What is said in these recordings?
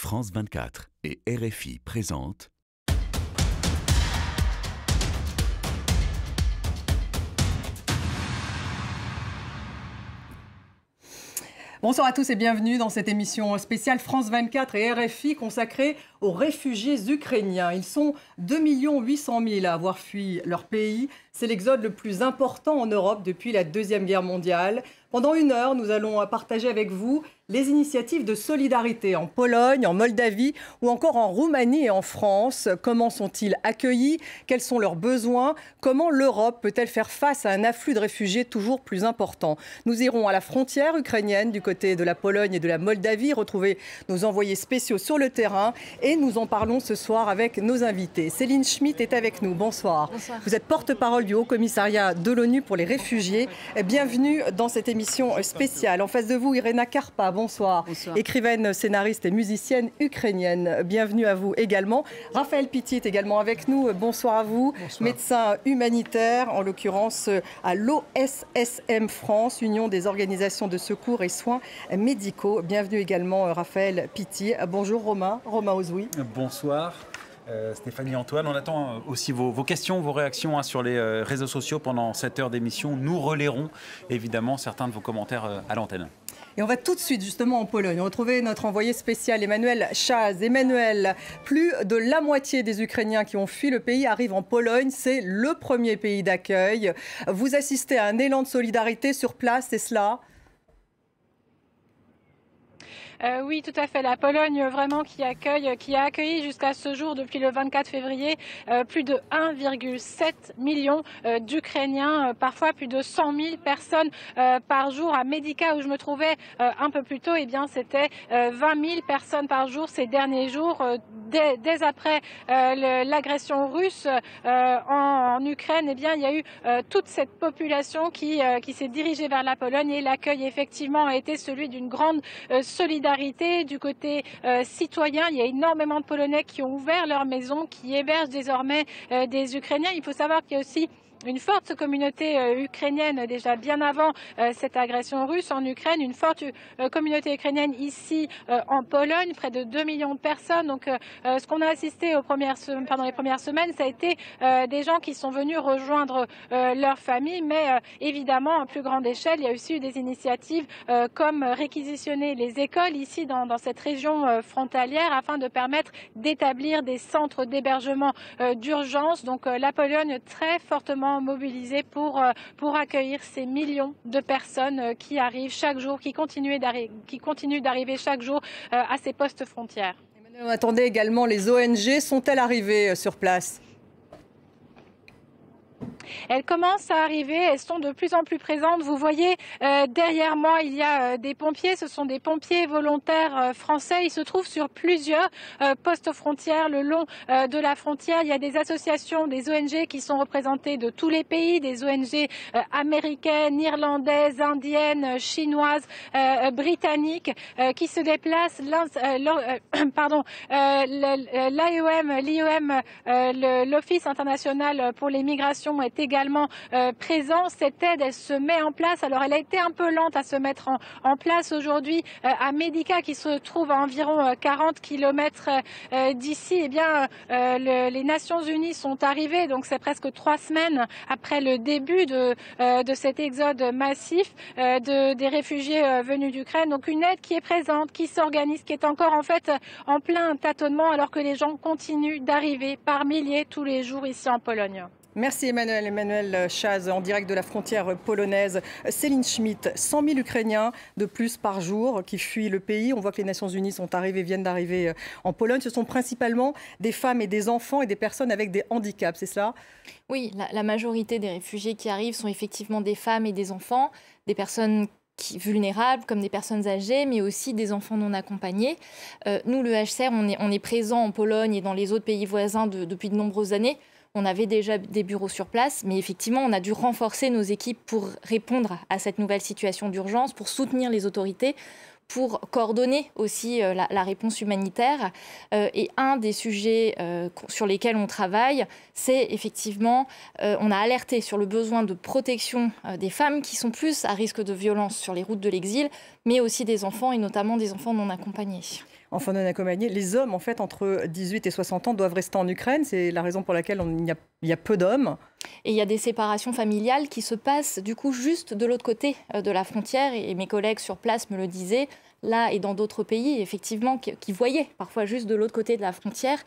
France 24 et RFI présentent Bonsoir à tous et bienvenue dans cette émission spéciale France 24 et RFI consacrée aux réfugiés ukrainiens. Ils sont 2 800 000 à avoir fui leur pays. C'est l'exode le plus important en Europe depuis la Deuxième Guerre mondiale. Pendant une heure, nous allons partager avec vous les initiatives de solidarité en Pologne, en Moldavie ou encore en Roumanie et en France. Comment sont-ils accueillis? Quels sont leurs besoins? Comment l'Europe peut-elle faire face à un afflux de réfugiés toujours plus important? Nous irons à la frontière ukrainienne du côté de la Pologne et de la Moldavie, retrouver nos envoyés spéciaux sur le terrain et nous en parlons ce soir avec nos invités. Céline Schmitt est avec nous. Bonsoir. Bonsoir. Vous êtes porte-parole du Haut-Commissariat de l'ONU pour les réfugiés. Bienvenue dans cette émission spéciale. En face de vous, Irena Karpa. Bonsoir. Bonsoir. Écrivaine, scénariste et musicienne ukrainienne. Bienvenue à vous également. Raphaël Pitti est également avec nous. Bonsoir à vous. Bonsoir. Médecin humanitaire, en l'occurrence à l'OSSM France, Union des organisations de secours et soins médicaux. Bienvenue également Raphaël Pitti. Bonjour Romain Ozoui. Bonsoir. Stéphanie Antoine, on attend aussi vos questions, vos réactions sur les réseaux sociaux pendant cette heure d'émission. Nous relayerons évidemment certains de vos commentaires à l'antenne. Et on va tout de suite justement en Pologne retrouver notre envoyé spécial Emmanuel Chaz. Emmanuel, plus de la moitié des Ukrainiens qui ont fui le pays arrivent en Pologne. C'est le premier pays d'accueil. Vous assistez à un élan de solidarité sur place, c'est cela ? Oui, tout à fait. La Pologne, vraiment, qui a accueilli jusqu'à ce jour, depuis le 24 février, plus de 1,7 million d'Ukrainiens, parfois plus de 100 000 personnes par jour. À Medica, où je me trouvais un peu plus tôt, eh bien, c'était 20 000 personnes par jour ces derniers jours. Dès après l'agression russe en Ukraine, eh bien, il y a eu toute cette population qui s'est dirigée vers la Pologne et l'accueil, effectivement, a été celui d'une grande solidarité. Du côté citoyen, il y a énormément de Polonais qui ont ouvert leurs maisons, qui hébergent désormais des Ukrainiens. Il faut savoir qu'il y a aussi une forte communauté ukrainienne déjà bien avant cette agression russe en Ukraine, une forte communauté ukrainienne ici en Pologne, près de 2 millions de personnes. Donc ce qu'on a assisté pendant les premières semaines, ça a été des gens qui sont venus rejoindre leur famille, mais évidemment à plus grande échelle, il y a aussi eu des initiatives comme réquisitionner les écoles ici dans cette région frontalière afin de permettre d'établir des centres d'hébergement d'urgence. Donc la Pologne très fortement mobilisés pour accueillir ces millions de personnes qui arrivent chaque jour, qui continuent d'arriver chaque jour à ces postes frontières. On attendait également les ONG. Sont-elles arrivées sur place ? Elles commencent à arriver, elles sont de plus en plus présentes. Vous voyez, derrière moi, il y a des pompiers. Ce sont des pompiers volontaires français. Ils se trouvent sur plusieurs postes frontières le long de la frontière. Il y a des associations, des ONG qui sont représentées de tous les pays, des ONG américaines, irlandaises, indiennes, chinoises, britanniques, qui se déplacent. L'IOM, l'Office international pour les migrations, est également présent. Cette aide, elle se met en place. Alors, elle a été un peu lente à se mettre en place aujourd'hui à Medica, qui se trouve à environ 40 kilomètres d'ici. Eh bien, les Nations Unies sont arrivées, donc c'est presque 3 semaines après le début de cet exode massif des réfugiés venus d'Ukraine. Donc, une aide qui est présente, qui s'organise, qui est encore en fait en plein tâtonnement, alors que les gens continuent d'arriver par milliers tous les jours ici en Pologne. Merci Emmanuel Chaz, en direct de la frontière polonaise. Céline Schmitt, 100 000 Ukrainiens de plus par jour qui fuient le pays. On voit que les Nations Unies viennent d'arriver en Pologne. Ce sont principalement des femmes et des enfants et des personnes avec des handicaps, c'est cela ? Oui, la majorité des réfugiés qui arrivent sont effectivement des femmes et des enfants, des personnes vulnérables comme des personnes âgées, mais aussi des enfants non accompagnés. Nous, le HCR, on est présent en Pologne et dans les autres pays voisins depuis de nombreuses années. On avait déjà des bureaux sur place, mais effectivement, on a dû renforcer nos équipes pour répondre à cette nouvelle situation d'urgence, pour soutenir les autorités, pour coordonner aussi la réponse humanitaire. Et un des sujets sur lesquels on travaille, c'est effectivement, on a alerté sur le besoin de protection des femmes qui sont plus à risque de violence sur les routes de l'exil, mais aussi des enfants et notamment des enfants non accompagnés. Enfin, Nana Komagné, les hommes, en fait, entre 18 et 60 ans, doivent rester en Ukraine. C'est la raison pour laquelle il y a peu d'hommes. Et il y a des séparations familiales qui se passent du coup juste de l'autre côté de la frontière. Et mes collègues sur place me le disaient, là et dans d'autres pays, effectivement, qui voyaient parfois juste de l'autre côté de la frontière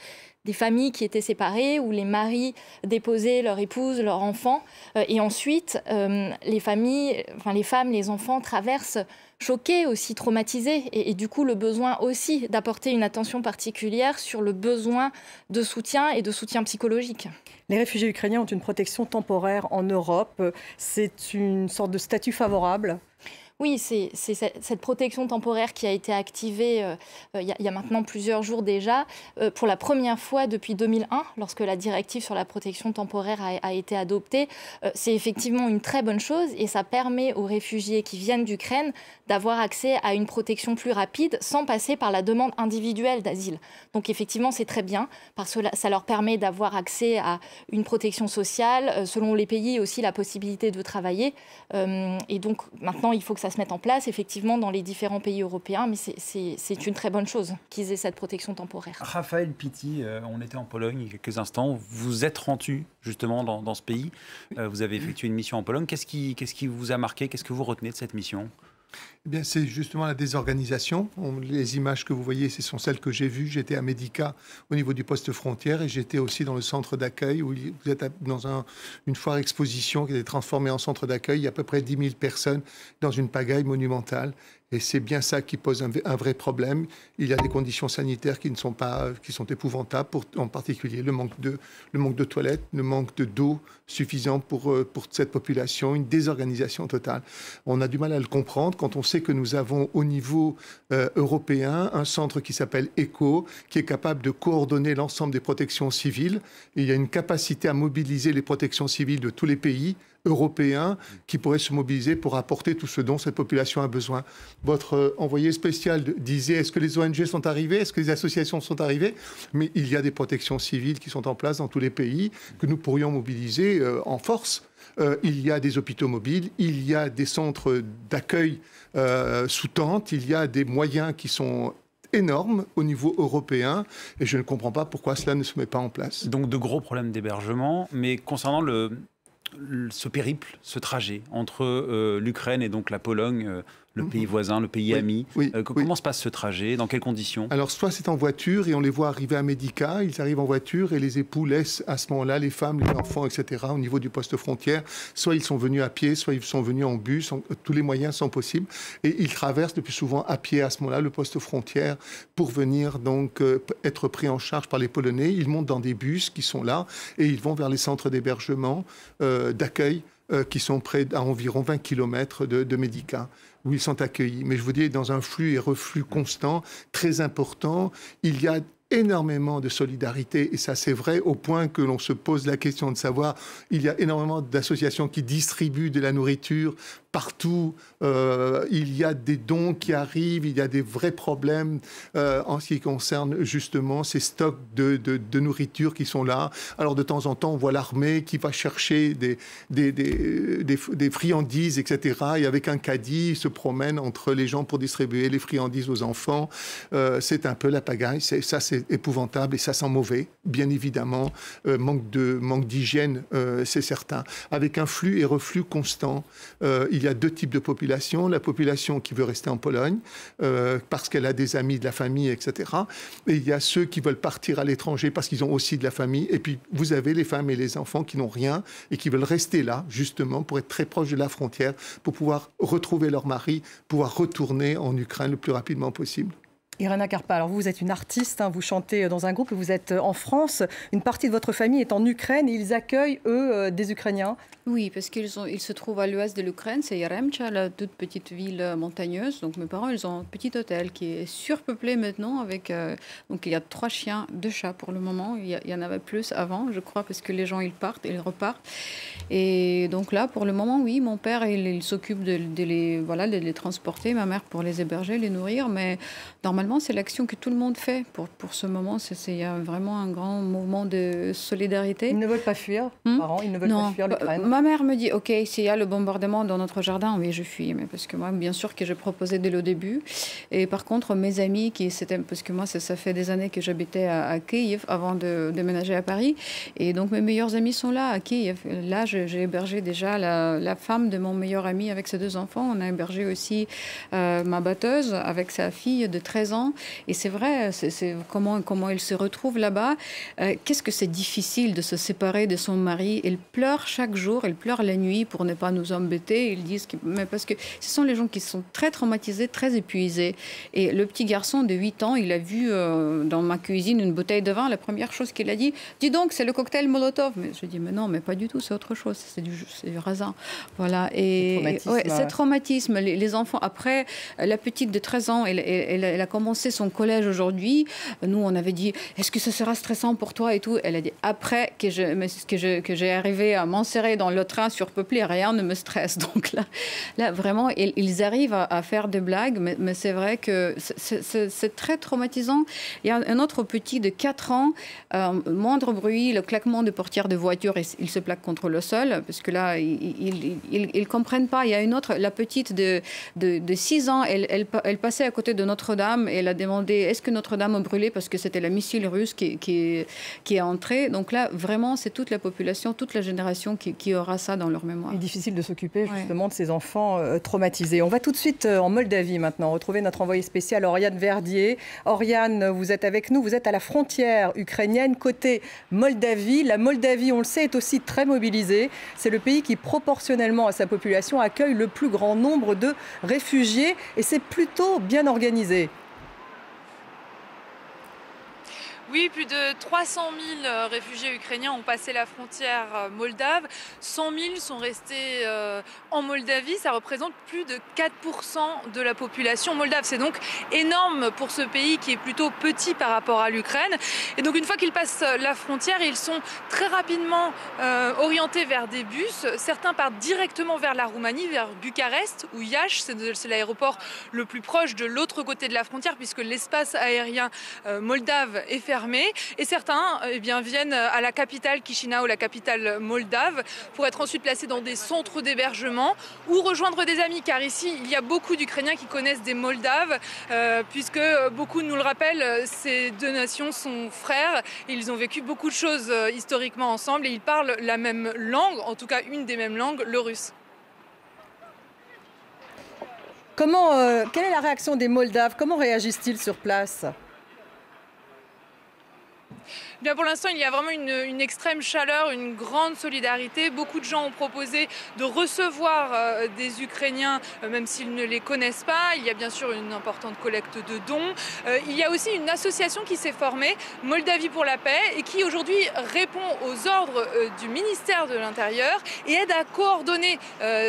des familles qui étaient séparées, où les maris déposaient leur épouse, leur enfant. Et ensuite, les familles, les femmes, les enfants traversent choqués, aussi traumatisés. Et du coup, le besoin aussi d'apporter une attention particulière sur le besoin de soutien et de soutien psychologique. Les réfugiés ukrainiens ont une protection temporaire en Europe. C'est une sorte de statut favorable. Oui, c'est cette protection temporaire qui a été activée il y a maintenant plusieurs jours déjà, pour la première fois depuis 2001, lorsque la directive sur la protection temporaire a été adoptée. C'est effectivement une très bonne chose et ça permet aux réfugiés qui viennent d'Ukraine d'avoir accès à une protection plus rapide sans passer par la demande individuelle d'asile. Donc effectivement, c'est très bien parce que ça leur permet d'avoir accès à une protection sociale, selon les pays aussi la possibilité de travailler. Et donc maintenant, il faut que ça se mette en place effectivement dans les différents pays européens, mais c'est une très bonne chose qu'ils aient cette protection temporaire. Raphaël Pitti, on était en Pologne il y a quelques instants. Vous êtes rendu justement dans ce pays. Vous avez effectué une mission en Pologne. Qu'est-ce qui vous a marqué? Qu'est-ce que vous retenez de cette mission? Eh bien, c'est justement la désorganisation. Les images que vous voyez, ce sont celles que j'ai vues. J'étais à Medica au niveau du poste frontière et j'étais aussi dans le centre d'accueil où vous êtes dans une foire exposition qui est transformée en centre d'accueil. Il y a à peu près 10 000 personnes dans une pagaille monumentale. Et c'est bien ça qui pose un vrai problème. Il y a des conditions sanitaires qui sont épouvantables, en particulier le manque de toilettes, le manque d'eau suffisant pour cette population, une désorganisation totale. On a du mal à le comprendre quand on sait que nous avons au niveau européen un centre qui s'appelle ECHO, qui est capable de coordonner l'ensemble des protections civiles. Et il y a une capacité à mobiliser les protections civiles de tous les pays européens qui pourraient se mobiliser pour apporter tout ce dont cette population a besoin. Votre envoyé spécial disait, est-ce que les ONG sont arrivées? Est-ce que les associations sont arrivées? Mais il y a des protections civiles qui sont en place dans tous les pays que nous pourrions mobiliser en force. Il y a des hôpitaux mobiles, il y a des centres d'accueil sous tente, il y a des moyens qui sont énorme au niveau européen et je ne comprends pas pourquoi cela ne se met pas en place. Donc de gros problèmes d'hébergement, mais concernant ce périple, ce trajet entre l'Ukraine et donc la Pologne, le pays voisin, le pays ami. Comment se passe ce trajet? Dans quelles conditions? Alors, soit c'est en voiture et on les voit arriver à Medica, ils arrivent en voiture et les époux laissent à ce moment-là les femmes, les enfants, etc. au niveau du poste frontière. Soit ils sont venus à pied, soit ils sont venus en bus. Tous les moyens sont possibles. Et ils traversent le plus souvent à pied à ce moment-là le poste frontière pour venir donc être pris en charge par les Polonais. Ils montent dans des bus qui sont là et ils vont vers les centres d'hébergement, d'accueil, qui sont près à environ 20 km de Medica, où ils sont accueillis. Mais je vous dis, dans un flux et reflux constant, très important, il y a énormément de solidarité, et ça c'est vrai au point que l'on se pose la question de savoir, il y a énormément d'associations qui distribuent de la nourriture partout, il y a des dons qui arrivent, il y a des vrais problèmes en ce qui concerne justement ces stocks de nourriture qui sont là. Alors de temps en temps, on voit l'armée qui va chercher des friandises, etc. Et avec un caddie, ils se promènent entre les gens pour distribuer les friandises aux enfants. C'est un peu la pagaille, ça c'est épouvantable et ça sent mauvais, bien évidemment. Manque d'hygiène, c'est certain. Avec un flux et reflux constant, il y a deux types de populations. La population qui veut rester en Pologne parce qu'elle a des amis, de la famille, etc. Et il y a ceux qui veulent partir à l'étranger parce qu'ils ont aussi de la famille. Et puis, vous avez les femmes et les enfants qui n'ont rien et qui veulent rester là, justement, pour être très proches de la frontière, pour pouvoir retrouver leur mari, pouvoir retourner en Ukraine le plus rapidement possible. Irena Karpa, alors vous êtes une artiste, vous chantez dans un groupe et vous êtes en France. Une partie de votre famille est en Ukraine et ils accueillent, eux, des Ukrainiens. Oui, parce qu'ils se trouvent à l'ouest de l'Ukraine, c'est Yaremcha, la toute petite ville montagneuse. Donc mes parents, ils ont un petit hôtel qui est surpeuplé maintenant avec... donc il y a 3 chiens, 2 chats pour le moment. Il y en avait plus avant, je crois, parce que les gens, ils partent, ils repartent. Et donc là, pour le moment, oui, mon père, il s'occupe de les transporter, ma mère pour les héberger, les nourrir. Mais normalement, finalement, c'est l'action que tout le monde fait pour ce moment. Il y a vraiment un grand mouvement de solidarité. Ils ne veulent pas fuir, parents, ils ne veulent pas fuir l'Ukraine. Ma mère me dit, OK, s'il y a le bombardement dans notre jardin, oui, je fuis. Mais parce que moi, bien sûr que j'ai proposé dès le début. Et par contre, mes amis, parce que moi, ça fait des années que j'habitais à Kiev avant de déménager à Paris. Et donc, mes meilleurs amis sont là, à Kiev. Là, j'ai hébergé déjà la femme de mon meilleur ami avec ses 2 enfants. On a hébergé aussi ma batteuse avec sa fille de 13 ans. Et c'est vrai, c'est comment elle se retrouve là-bas. Qu'est-ce que c'est difficile de se séparer de son mari. Elle pleure chaque jour, elle pleure la nuit pour ne pas nous embêter. Ils disent mais parce que ce sont les gens qui sont très traumatisés, très épuisés. Et le petit garçon de 8 ans, il a vu dans ma cuisine une bouteille de vin. La première chose qu'il a dit, dis donc, c'est le cocktail Molotov. Mais je dis, mais non, mais pas du tout, c'est autre chose, c'est du raisin. Voilà. Et c'est traumatisme. Les enfants, après, la petite de 13 ans, elle a commencé son collège aujourd'hui. Nous, on avait dit, est-ce que ce sera stressant pour toi et tout. Elle a dit, après que j'ai arrivé à m'enserrer dans le train surpeuplé, rien ne me stresse. Donc là vraiment, ils arrivent à faire des blagues, mais c'est vrai que c'est très traumatisant. Il y a un autre petit de 4 ans, moindre bruit, le claquement de portière de voiture, il se plaque contre le sol, parce que là, ils ne comprennent pas. Il y a une autre, la petite de 6 ans, elle passait à côté de Notre-Dame et elle a demandé, est-ce que Notre-Dame a brûlé, parce que c'était la missile russe qui est entrée. Donc là, vraiment, c'est toute la population, toute la génération qui aura ça dans leur mémoire. Il est difficile de s'occuper justement de ces enfants traumatisés. On va tout de suite en Moldavie maintenant, retrouver notre envoyé spécial Oriane Verdier. Oriane, vous êtes avec nous, vous êtes à la frontière ukrainienne côté Moldavie. La Moldavie, on le sait, est aussi très mobilisée. C'est le pays qui, proportionnellement à sa population, accueille le plus grand nombre de réfugiés et c'est plutôt bien organisé. Oui, plus de 300 000 réfugiés ukrainiens ont passé la frontière moldave. 100 000 sont restés en Moldavie. Ça représente plus de 4% de la population moldave. C'est donc énorme pour ce pays qui est plutôt petit par rapport à l'Ukraine. Et donc une fois qu'ils passent la frontière, ils sont très rapidement orientés vers des bus. Certains partent directement vers la Roumanie, vers Bucarest ou Iași. C'est l'aéroport le plus proche de l'autre côté de la frontière puisque l'espace aérien moldave est fermé. Et certains viennent à la capitale Chisinau, la capitale moldave, pour être ensuite placés dans des centres d'hébergement ou rejoindre des amis. Car ici, il y a beaucoup d'Ukrainiens qui connaissent des Moldaves, puisque beaucoup nous le rappellent, ces 2 nations sont frères. Ils ont vécu beaucoup de choses historiquement ensemble et ils parlent la même langue, en tout cas une des mêmes langues, le russe. Quelle est la réaction des Moldaves? Comment réagissent-ils sur place? Bien, pour l'instant, il y a vraiment une extrême chaleur, une grande solidarité. Beaucoup de gens ont proposé de recevoir des Ukrainiens, même s'ils ne les connaissent pas. Il y a bien sûr une importante collecte de dons. Il y a aussi une association qui s'est formée, Moldavie pour la paix, et qui aujourd'hui répond aux ordres du ministère de l'Intérieur et aide à coordonner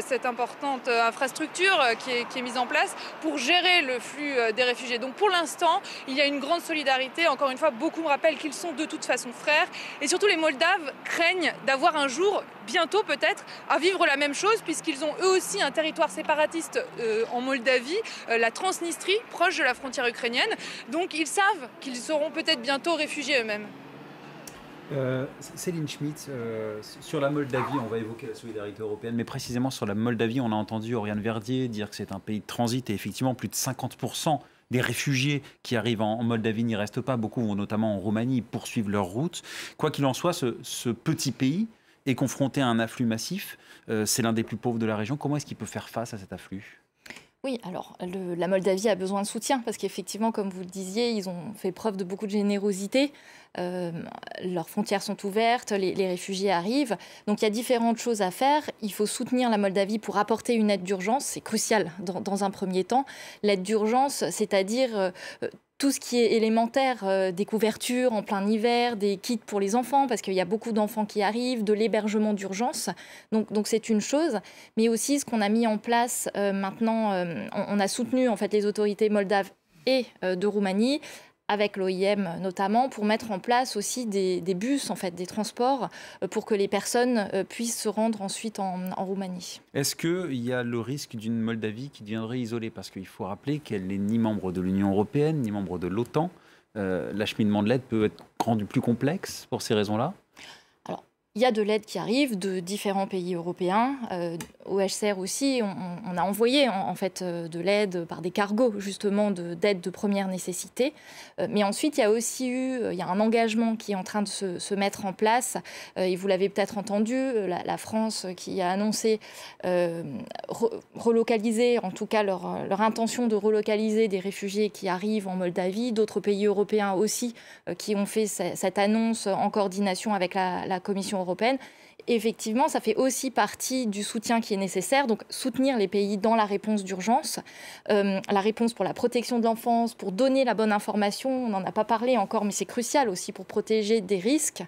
cette importante infrastructure qui est mise en place pour gérer le flux des réfugiés. Donc pour l'instant, il y a une grande solidarité. Encore une fois, beaucoup me rappellent qu'ils sont de toute façon frères. Et surtout, les Moldaves craignent d'avoir un jour, bientôt peut-être, à vivre la même chose, puisqu'ils ont eux aussi un territoire séparatiste en Moldavie, la Transnistrie, proche de la frontière ukrainienne. Donc ils savent qu'ils seront peut-être bientôt réfugiés eux-mêmes. Céline Schmitt, sur la Moldavie, on va évoquer la solidarité européenne, mais précisément sur la Moldavie, on a entendu Oriane Verdier dire que c'est un pays de transit et effectivement plus de 50% des réfugiés qui arrivent en Moldavie n'y restent pas. Beaucoup vont notamment en Roumanie poursuivre leur route. Quoi qu'il en soit, ce petit pays est confronté à un afflux massif. C'est l'un des plus pauvres de la région. Comment est-ce qu'il peut faire face à cet afflux ? Oui, alors la Moldavie a besoin de soutien parce qu'effectivement, comme vous le disiez, ils ont fait preuve de beaucoup de générosité. Leurs frontières sont ouvertes, les réfugiés arrivent. Donc il y a différentes choses à faire. Il faut soutenir la Moldavie pour apporter une aide d'urgence. C'est crucial dans un premier temps. L'aide d'urgence, c'est-à-dire tout ce qui est élémentaire, des couvertures en plein hiver, des kits pour les enfants, parce qu'il y a beaucoup d'enfants qui arrivent, de l'hébergement d'urgence. Donc c'est une chose. Mais aussi, ce qu'on a mis en place maintenant, on a soutenu en fait les autorités moldaves et de Roumanie avec l'OIM notamment, pour mettre en place aussi des bus, en fait, des transports, pour que les personnes puissent se rendre ensuite en Roumanie. Est-ce qu'il y a le risque d'une Moldavie qui deviendrait isolée? Parce qu'il faut rappeler qu'elle n'est ni membre de l'Union européenne, ni membre de l'OTAN. L'acheminement de l'aide peut être rendu plus complexe pour ces raisons-là? Il y a de l'aide qui arrive de différents pays européens. Au HCR aussi, on a envoyé en fait de l'aide par des cargos justement d'aide de première nécessité. Mais ensuite, il y a aussi il y a un engagement qui est en train de se mettre en place. Et vous l'avez peut-être entendu, la France qui a annoncé relocaliser, en tout cas leur intention de relocaliser des réfugiés qui arrivent en Moldavie. D'autres pays européens aussi qui ont fait cette annonce en coordination avec la Commission européenne. Effectivement, ça fait aussi partie du soutien qui est nécessaire, donc soutenir les pays dans la réponse d'urgence, la réponse pour la protection de l'enfance, pour donner la bonne information, on n'en a pas parlé encore, mais c'est crucial aussi pour protéger des risques,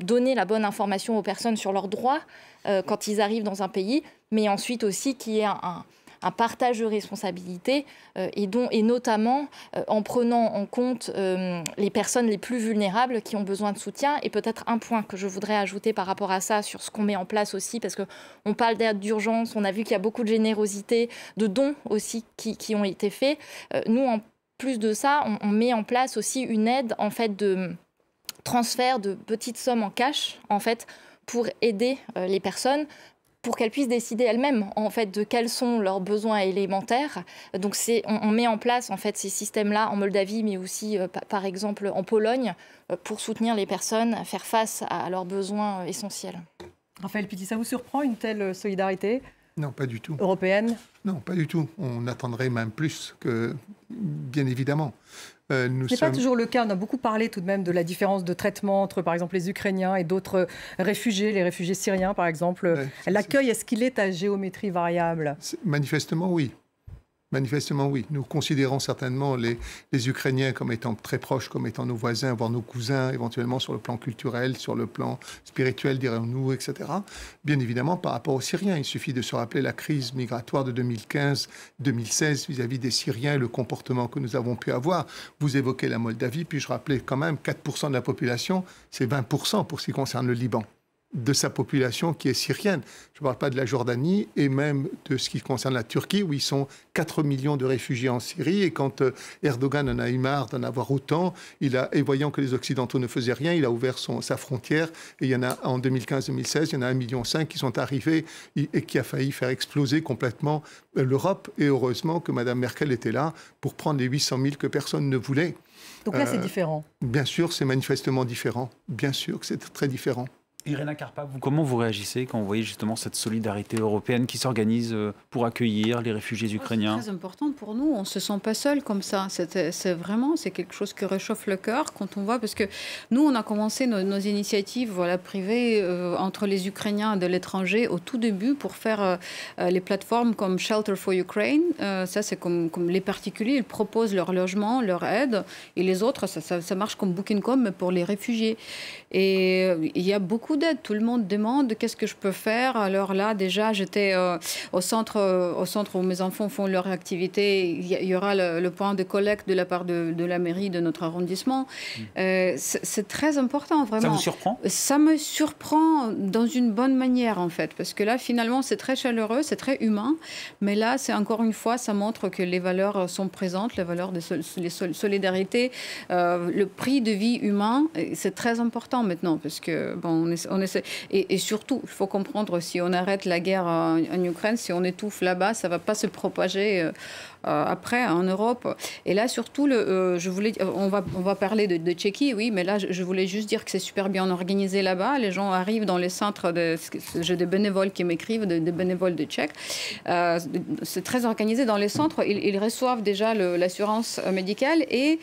donner la bonne information aux personnes sur leurs droits quand ils arrivent dans un pays, mais ensuite aussi qu'il y ait un partage de responsabilités et notamment en prenant en compte les personnes les plus vulnérables qui ont besoin de soutien. Et peut-être un point que je voudrais ajouter par rapport à ça, sur ce qu'on met en place aussi, parce qu'on parle d'aide d'urgence, on a vu qu'il y a beaucoup de générosité, de dons aussi qui ont été faits. Nous, en plus de ça, on met en place aussi une aide en fait, de transfert de petites sommes en cash en fait, pour aider les personnes, pour qu'elles puissent décider elles-mêmes en fait de quels sont leurs besoins élémentaires. Donc on met en place en fait ces systèmes-là en Moldavie, mais aussi par exemple en Pologne, pour soutenir les personnes, faire face à leurs besoins essentiels. Raphaël Pitti, ça vous surprend une telle solidarité? Non, pas du tout. Européenne? Non, pas du tout. On attendrait même plus que, bien évidemment. Ce n'est pas toujours le cas. On a beaucoup parlé tout de même de la différence de traitement entre, par exemple, les Ukrainiens et d'autres réfugiés, les réfugiés syriens, par exemple. Ouais, l'accueil, est-ce qu'il est à géométrie variable? Manifestement, oui. Manifestement, oui. Nous considérons certainement les Ukrainiens comme étant très proches, comme étant nos voisins, voire nos cousins, éventuellement sur le plan culturel, sur le plan spirituel, dirons-nous, etc. Bien évidemment, par rapport aux Syriens, il suffit de se rappeler la crise migratoire de 2015-2016 vis-à-vis des Syriens et le comportement que nous avons pu avoir. Vous évoquez la Moldavie, puis je rappelais quand même 4% de la population, c'est 20% pour ce qui concerne le Liban, de sa population qui est syrienne. Je ne parle pas de la Jordanie et même de ce qui concerne la Turquie, où ils sont 4 millions de réfugiés en Syrie. Et quand Erdogan en a eu marre d'en avoir autant, et voyant que les Occidentaux ne faisaient rien, il a ouvert sa frontière. Et il y en a, en 2015-2016, il y en a 1,5 million qui sont arrivés et qui a failli faire exploser complètement l'Europe. Et heureusement que Mme Merkel était là pour prendre les 800 000 que personne ne voulait. Donc là, c'est différent. Bien sûr, c'est manifestement différent. Bien sûr que c'est très différent. Irena Karpa, comment vous réagissez quand vous voyez justement cette solidarité européenne qui s'organise pour accueillir les réfugiés ukrainiens? C'est très important pour nous, on ne se sent pas seul comme ça. C'est quelque chose qui réchauffe le cœur quand on voit, parce que nous, on a commencé nos initiatives privées entre les Ukrainiens de l'étranger au tout début pour faire les plateformes comme Shelter for Ukraine. Ça, c'est comme les particuliers, ils proposent leur logement, leur aide, et les autres, ça marche comme Booking.com, mais pour les réfugiés. Et il y a beaucoup d'aide. Tout le monde demande qu'est-ce que je peux faire. Alors là, déjà, j'étais au centre où mes enfants font leur activité. Il y aura le point de collecte de la part de la mairie de notre arrondissement. C'est très important, vraiment. Ça vous surprend? Ça me surprend dans une bonne manière, en fait. Parce que là, finalement, c'est très chaleureux, c'est très humain. Mais là, c'est encore une fois, ça montre que les valeurs sont présentes, les valeurs de solidarité, le prix de vie humain, c'est très important maintenant. Parce que, bon, on essaie. Et surtout, il faut comprendre, si on arrête la guerre en Ukraine, si on étouffe là-bas, ça ne va pas se propager après en Europe. Et là, surtout, on va parler de Tchéquie, oui, mais là, je voulais juste dire que c'est super bien organisé là-bas. Les gens arrivent dans les centres, j'ai des bénévoles qui m'écrivent, des bénévoles de Tchèques. C'est très organisé dans les centres. Ils reçoivent déjà l'assurance médicale et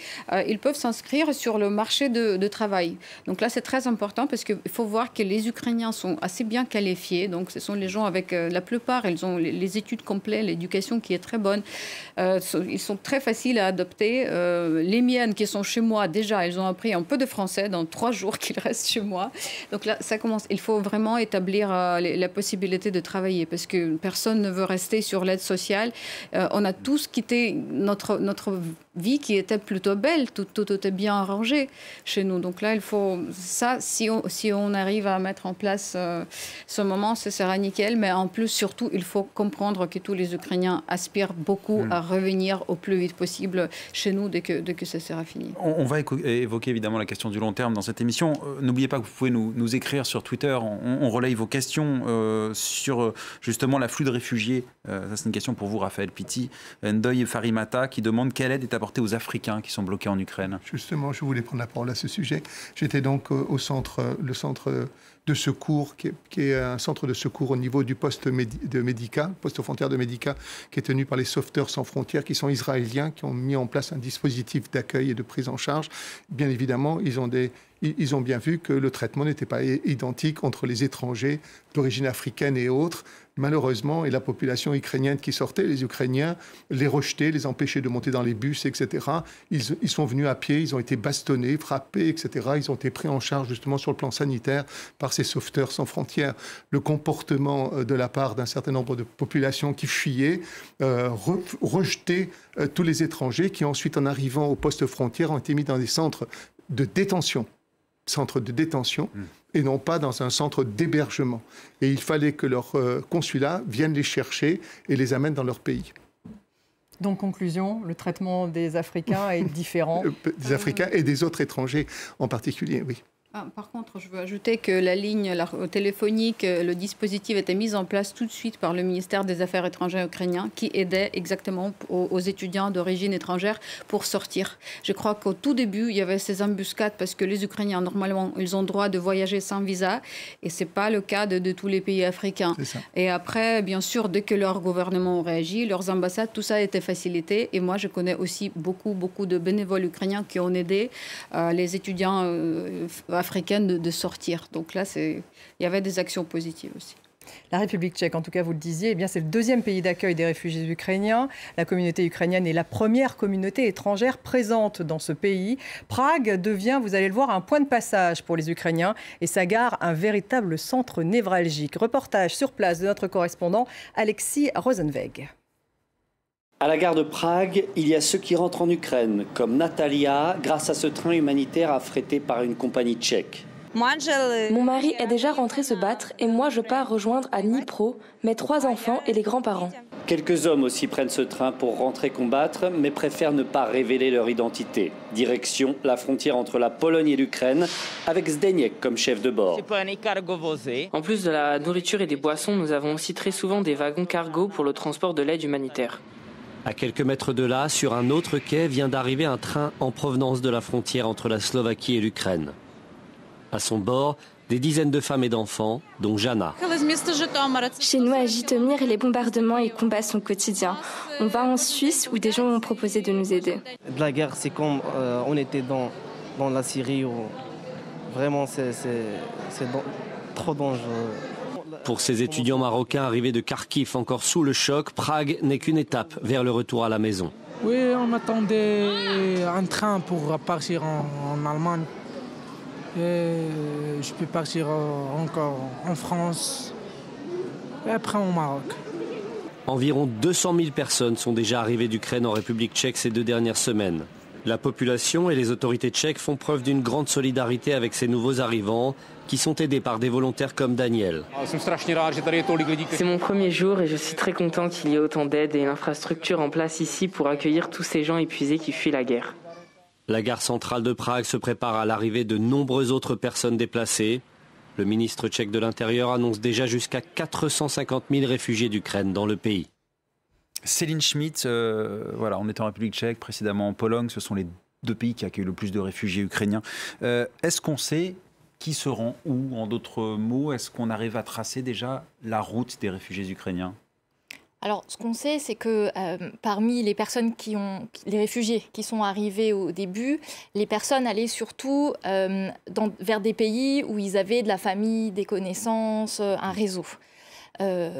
ils peuvent s'inscrire sur le marché de travail. Donc là, c'est très important parce qu'il faut voir que les Ukrainiens sont assez bien qualifiés. Donc, ce sont les gens avec la plupart, ils ont les études complètes, l'éducation qui est très bonne. Ils sont très faciles à adopter. Les miennes qui sont chez moi, déjà, elles ont appris un peu de français dans 3 jours qu'ils restent chez moi. Donc là, ça commence. Il faut vraiment établir la possibilité de travailler parce que personne ne veut rester sur l'aide sociale. On a tous quitté notre vie qui était plutôt belle, tout était bien arrangé chez nous. Donc là, il faut ça, si on arrive à mettre en place ce moment, ce sera nickel. Mais en plus, surtout, il faut comprendre que tous les Ukrainiens aspirent beaucoup à revenir au plus vite possible chez nous dès que ça sera fini. On va évoquer évidemment la question du long terme dans cette émission. N'oubliez pas que vous pouvez nous écrire sur Twitter. On relaye vos questions sur justement l'afflux de réfugiés. Ça, c'est une question pour vous, Raphaël Pitti. Ndoye Farimata qui demande quelle aide est apportée aux Africains qui sont bloqués en Ukraine. Justement, je voulais prendre la parole à ce sujet. J'étais donc le centre de secours, qui est un centre de secours au niveau du poste frontière de Médica, qui est tenu par les Sauveteurs sans frontières, qui sont israéliens, qui ont mis en place un dispositif d'accueil et de prise en charge. Bien évidemment, ils ont bien vu que le traitement n'était pas identique entre les étrangers d'origine africaine et autres. Malheureusement, et la population ukrainienne qui sortait, les Ukrainiens les rejetaient, les empêchaient de monter dans les bus, etc. Ils sont venus à pied, ils ont été bastonnés, frappés, etc. Ils ont été pris en charge justement sur le plan sanitaire par ces sauveteurs sans frontières. Le comportement de la part d'un certain nombre de populations qui fuyaient, rejetaient tous les étrangers qui ensuite, en arrivant au poste frontière, ont été mis dans des centres de détention. Et non pas dans un centre d'hébergement. Et il fallait que leur consulat vienne les chercher et les amène dans leur pays. Donc, conclusion, le traitement des Africains est différent. Des Africains et des autres étrangers en particulier, oui. Par contre, je veux ajouter que la ligne téléphonique, le dispositif était mis en place tout de suite par le ministère des Affaires étrangères ukrainien qui aidait exactement aux étudiants d'origine étrangère pour sortir. Je crois qu'au tout début, il y avait ces embuscades parce que les Ukrainiens, normalement, ils ont le droit de voyager sans visa et ce n'est pas le cas de tous les pays africains. Et après, bien sûr, dès que leur gouvernement a réagi, leurs ambassades, tout ça a été facilité. Et moi, je connais aussi beaucoup de bénévoles ukrainiens qui ont aidé les étudiants africaine de sortir. Donc là, il y avait des actions positives aussi. La République tchèque, en tout cas, vous le disiez, eh bien, c'est le deuxième pays d'accueil des réfugiés ukrainiens. La communauté ukrainienne est la première communauté étrangère présente dans ce pays. Prague devient, vous allez le voir, un point de passage pour les Ukrainiens et sa gare un véritable centre névralgique. Reportage sur place de notre correspondant Alexis Rosenweg. À la gare de Prague, il y a ceux qui rentrent en Ukraine, comme Natalia, grâce à ce train humanitaire affrété par une compagnie tchèque. Mon mari est déjà rentré se battre et moi je pars rejoindre à Dnipro mes 3 enfants et les grands-parents. Quelques hommes aussi prennent ce train pour rentrer combattre, mais préfèrent ne pas révéler leur identité. Direction la frontière entre la Pologne et l'Ukraine, avec Zdeněk comme chef de bord. En plus de la nourriture et des boissons, nous avons aussi très souvent des wagons cargo pour le transport de l'aide humanitaire. À quelques mètres de là, sur un autre quai, vient d'arriver un train en provenance de la frontière entre la Slovaquie et l'Ukraine. À son bord, des dizaines de femmes et d'enfants, dont Jana. Chez nous à Jitomir, les bombardements et combats sont quotidiens. On va en Suisse où des gens ont proposé de nous aider. La guerre, c'est comme on était dans la Syrie où vraiment c'est trop dangereux. Pour ces étudiants marocains arrivés de Kharkiv encore sous le choc, Prague n'est qu'une étape vers le retour à la maison. Oui, on attendait un train pour partir en Allemagne. Et je peux partir encore en France et après au Maroc. Environ 200 000 personnes sont déjà arrivées d'Ukraine en République tchèque ces 2 dernières semaines. La population et les autorités tchèques font preuve d'une grande solidarité avec ces nouveaux arrivants qui sont aidés par des volontaires comme Daniel. C'est mon premier jour et je suis très content qu'il y ait autant d'aide et une infrastructure en place ici pour accueillir tous ces gens épuisés qui fuient la guerre. La gare centrale de Prague se prépare à l'arrivée de nombreuses autres personnes déplacées. Le ministre tchèque de l'Intérieur annonce déjà jusqu'à 450 000 réfugiés d'Ukraine dans le pays. Céline Schmitt, voilà, on était en République tchèque, précédemment en Pologne, ce sont les 2 pays qui accueillent le plus de réfugiés ukrainiens. Est-ce qu'on sait qui se rend où? En d'autres mots, est-ce qu'on arrive à tracer déjà la route des réfugiés ukrainiens? Alors, ce qu'on sait, c'est que parmi les personnes les réfugiés qui sont arrivés au début, les personnes allaient surtout vers des pays où ils avaient de la famille, des connaissances, un réseau.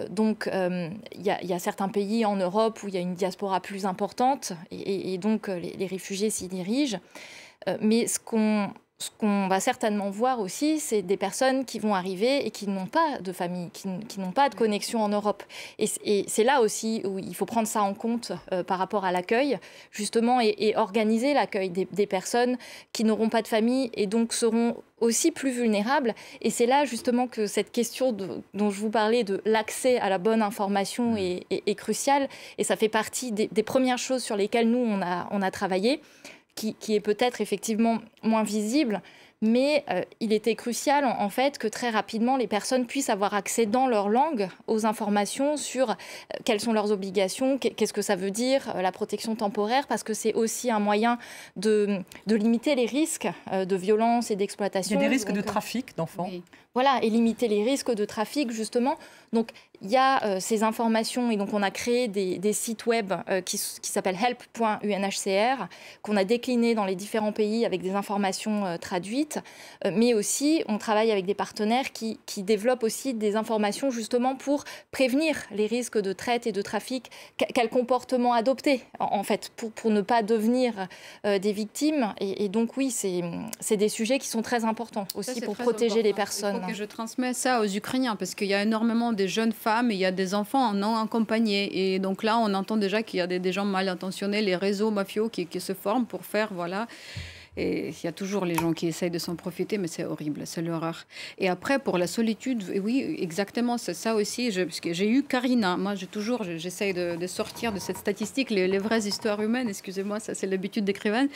Donc, il y a certains pays en Europe où il y a une diaspora plus importante et donc les réfugiés s'y dirigent. Mais ce ce qu'on va certainement voir aussi, c'est des personnes qui vont arriver et qui n'ont pas de famille, qui n'ont pas de connexion en Europe. Et c'est là aussi où il faut prendre ça en compte par rapport à l'accueil, justement, et organiser l'accueil des personnes qui n'auront pas de famille et donc seront aussi plus vulnérables. Et c'est là justement que cette question dont je vous parlais, de l'accès à la bonne information est cruciale. Et ça fait partie des premières choses sur lesquelles nous, on a travaillé, qui est peut-être effectivement moins visible, mais il était crucial en fait que très rapidement les personnes puissent avoir accès dans leur langue aux informations sur quelles sont leurs obligations, qu'est-ce que ça veut dire, la protection temporaire, parce que c'est aussi un moyen de limiter les risques de violence et d'exploitation. Il y a des risques de trafic d'enfants. Oui. Voilà, et limiter les risques de trafic, justement. Donc, il y a ces informations, et donc on a créé des sites web qui s'appellent help.unhcr, qu'on a déclinés dans les différents pays avec des informations traduites, mais aussi on travaille avec des partenaires qui développent aussi des informations justement pour prévenir les risques de traite et de trafic, quel comportement adopter, en fait, pour ne pas devenir des victimes. Et donc oui, c'est des sujets qui sont très importants aussi pour protéger les personnes. Il faut que je transmets ça aux Ukrainiens, parce qu'il y a énormément de jeunes femmes et il y a des enfants non accompagnés. Et donc là, on entend déjà qu'il y a des gens mal intentionnés, les réseaux mafieux qui se forment pour faire, voilà. Et il y a toujours les gens qui essayent de s'en profiter, mais c'est horrible, c'est l'horreur. Et après, pour la solitude, oui, exactement, c'est ça aussi. Parce que j'ai eu Karina. Moi, j'essaye de sortir de cette statistique, les vraies histoires humaines. Excusez-moi, ça, c'est l'habitude d'écrivaine.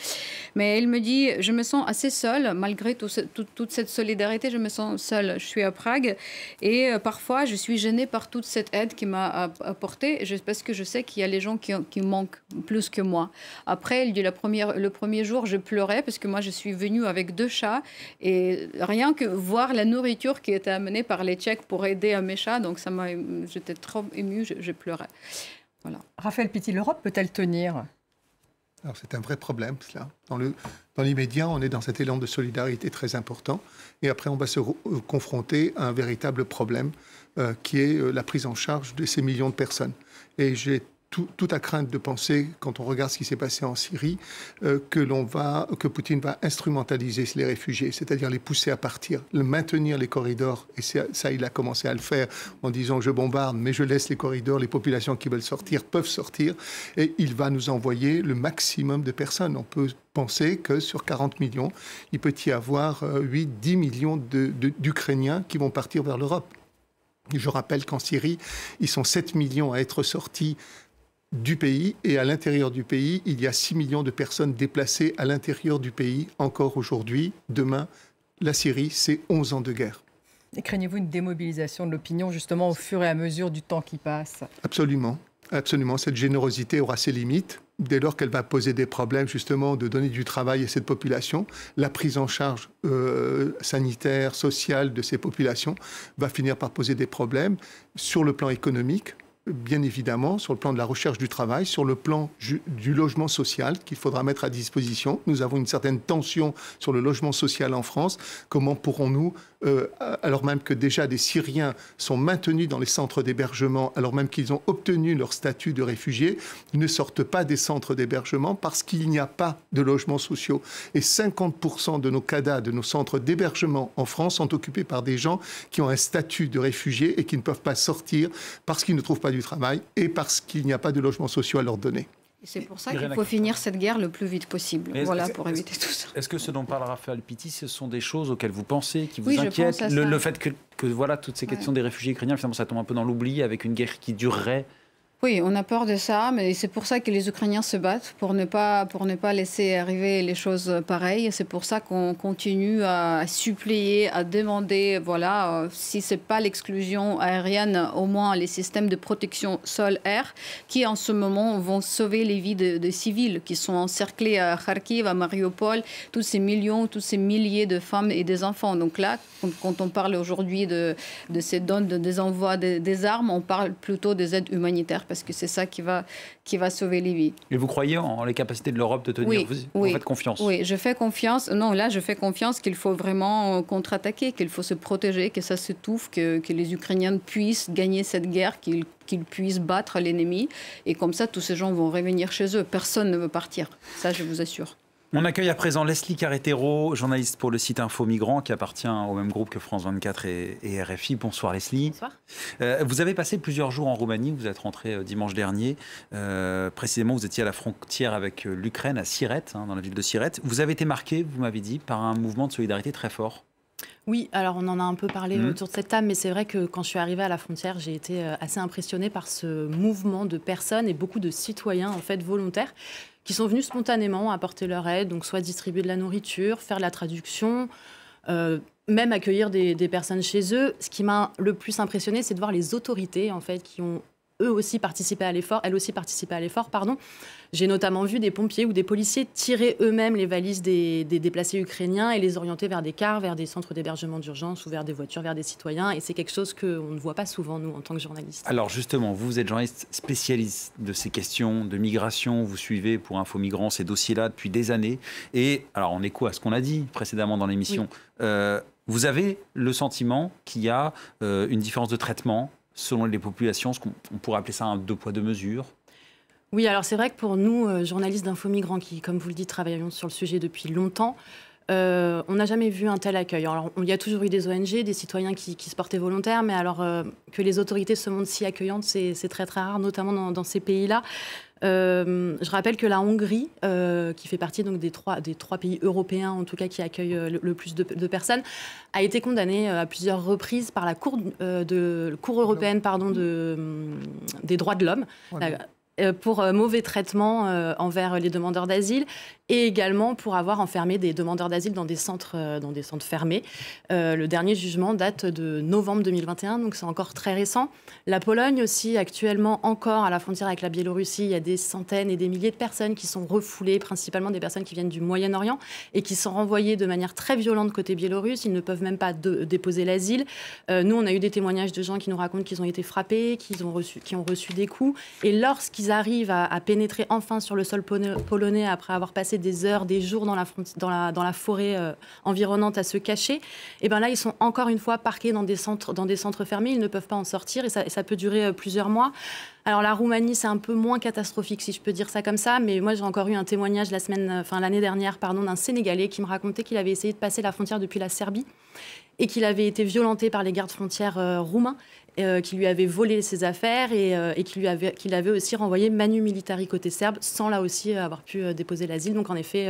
Mais elle me dit, je me sens assez seule, malgré toute cette solidarité, je me sens seule. Je suis à Prague et parfois, je suis gênée par toute cette aide qui m'a apportée, parce que je sais qu'il y a les gens qui manquent plus que moi. Après, elle dit, le premier jour, je pleurais, parce que moi, je suis venue avec 2 chats et rien que voir la nourriture qui était amenée par les Tchèques pour aider à mes chats, donc j'étais trop émue, je pleurais. Voilà. Raphaël Pitti, l'Europe peut-elle tenir ? Alors c'est un vrai problème, cela. Dans l'immédiat, on est dans cet élan de solidarité très important et après, on va se confronter à un véritable problème qui est la prise en charge de ces millions de personnes. Et j'ai tout à craindre de penser, quand on regarde ce qui s'est passé en Syrie, que Poutine va instrumentaliser les réfugiés, c'est-à-dire les pousser à partir, maintenir les corridors. Et ça, il a commencé à le faire en disant « je bombarde, mais je laisse les corridors, les populations qui veulent sortir peuvent sortir ». Et il va nous envoyer le maximum de personnes. On peut penser que sur 40 millions, il peut y avoir 8-10 millions d'Ukrainiens qui vont partir vers l'Europe. Je rappelle qu'en Syrie, ils sont 7 millions à être sortis du pays, et à l'intérieur du pays, il y a 6 millions de personnes déplacées à l'intérieur du pays, encore aujourd'hui. Demain, la Syrie, c'est 11 ans de guerre. Et craignez-vous une démobilisation de l'opinion, justement, au fur et à mesure du temps qui passe ? Absolument. Absolument. Cette générosité aura ses limites, dès lors qu'elle va poser des problèmes, justement, de donner du travail à cette population. La prise en charge sanitaire, sociale de ces populations va finir par poser des problèmes sur le plan économique, bien évidemment, sur le plan de la recherche du travail, sur le plan du logement social qu'il faudra mettre à disposition. Nous avons une certaine tension sur le logement social en France. Comment pourrons-nous, alors même que déjà des Syriens sont maintenus dans les centres d'hébergement, alors même qu'ils ont obtenu leur statut de réfugiés, ne sortent pas des centres d'hébergement parce qu'il n'y a pas de logements sociaux. Et 50% de nos CADA, de nos centres d'hébergement en France, sont occupés par des gens qui ont un statut de réfugiés et qui ne peuvent pas sortir parce qu'ils ne trouvent pas du travail et parce qu'il n'y a pas de logements sociaux à leur donner. Et c'est pour ça qu'il faut finir cette guerre le plus vite possible, pour éviter tout ça. Est-ce que ce dont parle Raphaël Pitti, ce sont des choses auxquelles vous pensez, qui vous inquiètent ? Le fait que voilà, toutes ces questions des réfugiés ukrainiens, finalement, ça tombe un peu dans l'oubli avec une guerre qui durerait. Oui, on a peur de ça, mais c'est pour ça que les Ukrainiens se battent, pour ne pas laisser arriver les choses pareilles. C'est pour ça qu'on continue à supplier, à demander, si ce n'est pas l'exclusion aérienne, au moins les systèmes de protection sol-air, qui en ce moment vont sauver les vies de civils qui sont encerclés à Kharkiv, à Mariupol, tous ces millions, tous ces milliers de femmes et des enfants. Donc là, quand on parle aujourd'hui de ces dons, des envois des armes, on parle plutôt des aides humanitaires, parce que c'est ça qui va sauver les vies. Et vous croyez en les capacités de l'Europe de tenir ? Vous faites confiance ? Oui, je fais confiance. Non, là, je fais confiance qu'il faut vraiment contre-attaquer, qu'il faut se protéger, que ça s'étouffe, que les Ukrainiens puissent gagner cette guerre, qu'ils puissent battre l'ennemi. Et comme ça, tous ces gens vont revenir chez eux. Personne ne veut partir. Ça, je vous assure. On accueille à présent Leslie Carretero, journaliste pour le site Info Migrants, qui appartient au même groupe que France 24 et RFI. Bonsoir Leslie. Bonsoir. Vous avez passé plusieurs jours en Roumanie, vous êtes rentré dimanche dernier. Précisément, vous étiez à la frontière avec l'Ukraine, à Siret, dans la ville de Siret. Vous avez été marqué, vous m'avez dit, par un mouvement de solidarité très fort. Oui, alors on en a un peu parlé autour de cette table, mais c'est vrai que quand je suis arrivée à la frontière, j'ai été assez impressionnée par ce mouvement de personnes et beaucoup de citoyens en fait volontaires qui sont venus spontanément apporter leur aide, donc soit distribuer de la nourriture, faire de la traduction, même accueillir des personnes chez eux. Ce qui m'a le plus impressionnée, c'est de voir les autorités en fait qui ont elles aussi participé à l'effort. J'ai notamment vu des pompiers ou des policiers tirer eux-mêmes les valises des déplacés ukrainiens et les orienter vers des cars, vers des centres d'hébergement d'urgence ou vers des voitures, vers des citoyens. Et c'est quelque chose qu'on ne voit pas souvent, nous, en tant que journalistes. Alors justement, vous êtes journaliste spécialiste de ces questions de migration. Vous suivez pour Info Migrants ces dossiers-là depuis des années. Et alors, en écho à ce qu'on a dit précédemment dans l'émission, vous avez le sentiment qu'il y a une différence de traitement selon les populations, ce qu'on pourrait appeler ça un deux poids, deux mesures? Oui, alors c'est vrai que pour nous, journalistes d'Info Migrants, qui, comme vous le dites, travaillons sur le sujet depuis longtemps, on n'a jamais vu un tel accueil. Alors, il y a toujours eu des ONG, des citoyens qui se portaient volontaires, mais alors que les autorités se montrent si accueillantes, c'est très très rare, notamment dans ces pays-là. Je rappelle que la Hongrie, qui fait partie donc des trois pays européens en tout cas qui accueillent le plus de personnes, a été condamnée à plusieurs reprises par la Cour européenne des droits de l'homme. Pour mauvais traitement envers les demandeurs d'asile et également pour avoir enfermé des demandeurs d'asile dans des centres fermés. Le dernier jugement date de novembre 2021, donc c'est encore très récent. La Pologne aussi, actuellement encore à la frontière avec la Biélorussie, il y a des centaines et des milliers de personnes qui sont refoulées, principalement des personnes qui viennent du Moyen-Orient et qui sont renvoyées de manière très violente côté biélorusse. Ils ne peuvent même pas déposer l'asile. Nous, on a eu des témoignages de gens qui nous racontent qu'ils ont été frappés, qui ont reçu des coups. Et lorsqu'ils arrivent à pénétrer enfin sur le sol polonais après avoir passé des heures, des jours dans la forêt environnante à se cacher, et ben là, ils sont encore une fois parqués dans des centres fermés. Ils ne peuvent pas en sortir et ça peut durer plusieurs mois. Alors la Roumanie, c'est un peu moins catastrophique, si je peux dire ça comme ça, mais moi j'ai encore eu un témoignage l'année dernière, d'un Sénégalais qui me racontait qu'il avait essayé de passer la frontière depuis la Serbie et qu'il avait été violenté par les gardes frontières roumains, qui lui avaient volé ses affaires et qu'il avait aussi renvoyé manu militari côté serbe, sans là aussi avoir pu déposer l'asile. Donc en effet,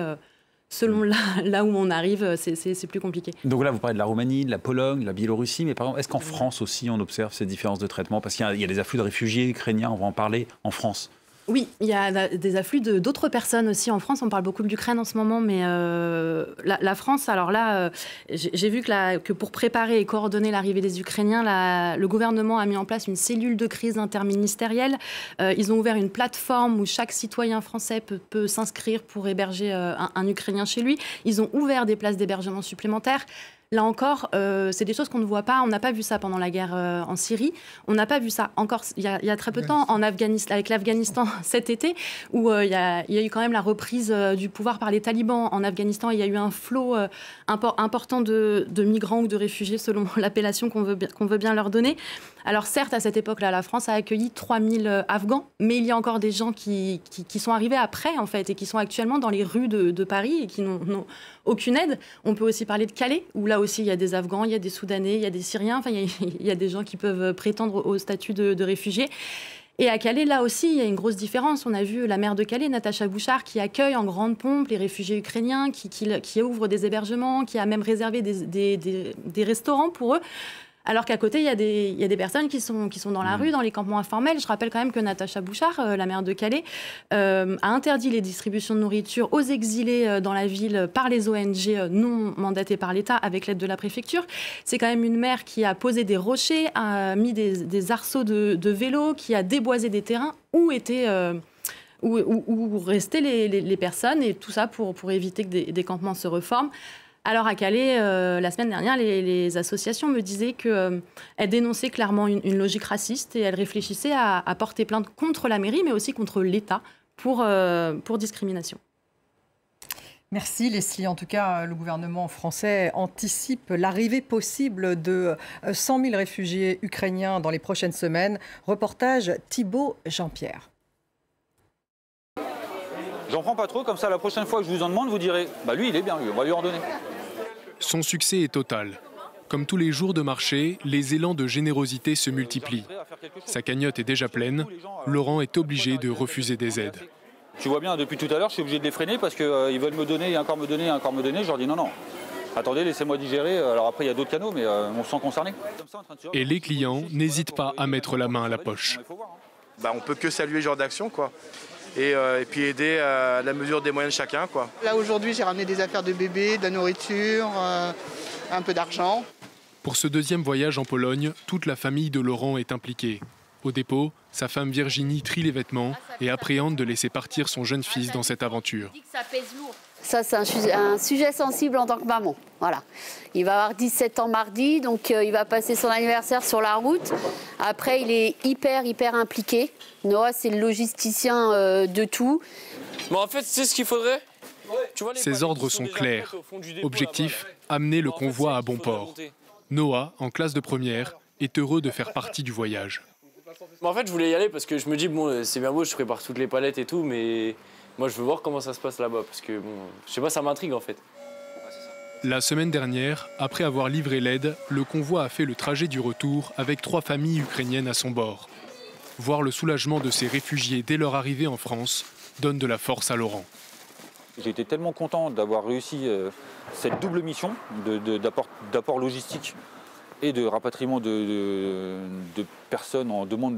selon là où on arrive, c'est plus compliqué. Donc là, vous parlez de la Roumanie, de la Pologne, de la Biélorussie, mais par exemple, est-ce qu'en France aussi, on observe ces différences de traitement? Parce qu'il y a des afflux de réfugiés ukrainiens, on va en parler, en France. Oui, il y a des afflux d'autres personnes aussi en France. On parle beaucoup de l'Ukraine en ce moment, mais la France, alors là, j'ai vu que pour préparer et coordonner l'arrivée des Ukrainiens, le gouvernement a mis en place une cellule de crise interministérielle. Ils ont ouvert une plateforme où chaque citoyen français peut s'inscrire pour héberger un Ukrainien chez lui. Ils ont ouvert des places d'hébergement supplémentaires. Là encore, c'est des choses qu'on ne voit pas. On n'a pas vu ça pendant la guerre en Syrie. On n'a pas vu ça encore il y a très peu de temps avec l'Afghanistan cet été, où il y a eu quand même la reprise du pouvoir par les talibans en Afghanistan. Il y a eu un flot important de migrants ou de réfugiés, selon l'appellation qu'on veut bien leur donner. Alors certes, à cette époque-là, la France a accueilli 3000 Afghans, mais il y a encore des gens qui sont arrivés après, en fait, et qui sont actuellement dans les rues de Paris et qui n'ont aucune aide. On peut aussi parler de Calais, où là aussi, il y a des Afghans, il y a des Soudanais, il y a des Syriens, enfin, il y a des gens qui peuvent prétendre au statut de réfugiés. Et à Calais, là aussi, il y a une grosse différence. On a vu la maire de Calais, Natacha Bouchard, qui accueille en grande pompe les réfugiés ukrainiens, qui ouvre des hébergements, qui a même réservé des restaurants pour eux. Alors qu'à côté, il y a des personnes qui sont dans la rue, dans les campements informels. Je rappelle quand même que Natacha Bouchard, la maire de Calais, a interdit les distributions de nourriture aux exilés dans la ville par les ONG non mandatées par l'État avec l'aide de la préfecture. C'est quand même une maire qui a posé des rochers, a mis des arceaux de vélos, qui a déboisé des terrains où restaient les personnes, et tout ça pour éviter que des campements se reforment. Alors à Calais, la semaine dernière, les associations me disaient qu'elles dénonçaient clairement une logique raciste et elles réfléchissaient à porter plainte contre la mairie, mais aussi contre l'État pour discrimination. Merci Leslie. En tout cas, le gouvernement français anticipe l'arrivée possible de 100 000 réfugiés ukrainiens dans les prochaines semaines. Reportage Thibaut Jean-Pierre. J'en prends pas trop, comme ça la prochaine fois que je vous en demande, vous direz bah lui il est bien, lui, on va lui en donner. Son succès est total. Comme tous les jours de marché, les élans de générosité se multiplient. Sa cagnotte est déjà pleine, Laurent est obligé de refuser des aides. Tu vois bien, depuis tout à l'heure, je suis obligé de les freiner parce qu'ils veulent me donner, encore me donner, encore me donner. Je leur dis non, non. Attendez, laissez-moi digérer. Alors après, il y a d'autres canaux, mais on se sent concerné. Et les clients n'hésitent pas à mettre la main à la poche. Bah, on peut que saluer ce genre d'action, quoi. Et puis aider à la mesure des moyens de chacun, quoi. Là, aujourd'hui, j'ai ramené des affaires de bébé, de la nourriture, un peu d'argent. Pour ce deuxième voyage en Pologne, toute la famille de Laurent est impliquée. Au dépôt, sa femme Virginie trie les vêtements et appréhende de laisser partir son jeune fils dans cette aventure. Ça, c'est un sujet sensible en tant que maman. Voilà. Il va avoir 17 ans mardi, donc il va passer son anniversaire sur la route. Après, il est hyper impliqué. Noah, c'est le logisticien de tout. Mais en fait, c'est ce qu'il faudrait. Ses ordres sont clairs. Objectif, amener le convoi à bon port. Noah, en classe de première, est heureux de faire partie du voyage. En fait, je voulais y aller parce que je me dis, bon, c'est bien beau, je prépare toutes les palettes et tout, mais moi, je veux voir comment ça se passe là-bas, parce que, bon, je sais pas, ça m'intrigue, en fait. La semaine dernière, après avoir livré l'aide, le convoi a fait le trajet du retour avec 3 familles ukrainiennes à son bord. Voir le soulagement de ces réfugiés dès leur arrivée en France donne de la force à Laurent. J'ai été tellement content d'avoir réussi cette double mission d'apport logistique et de rapatriement de personnes en demande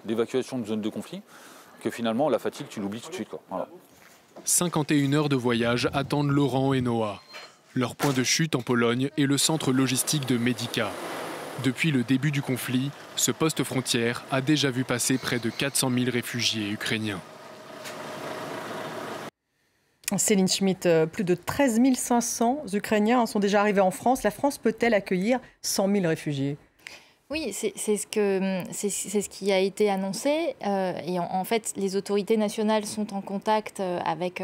d'évacuation de zones de conflit, que finalement la fatigue tu l'oublies tout de suite, quoi. Voilà. 51 heures de voyage attendent Laurent et Noah. Leur point de chute en Pologne est le centre logistique de Medica. Depuis le début du conflit, ce poste frontière a déjà vu passer près de 400 000 réfugiés ukrainiens. Céline Schmitt, plus de 13 500 Ukrainiens sont déjà arrivés en France. La France peut-elle accueillir 100 000 réfugiés ? Oui, c'est ce qui a été annoncé. Et en fait, les autorités nationales sont en contact avec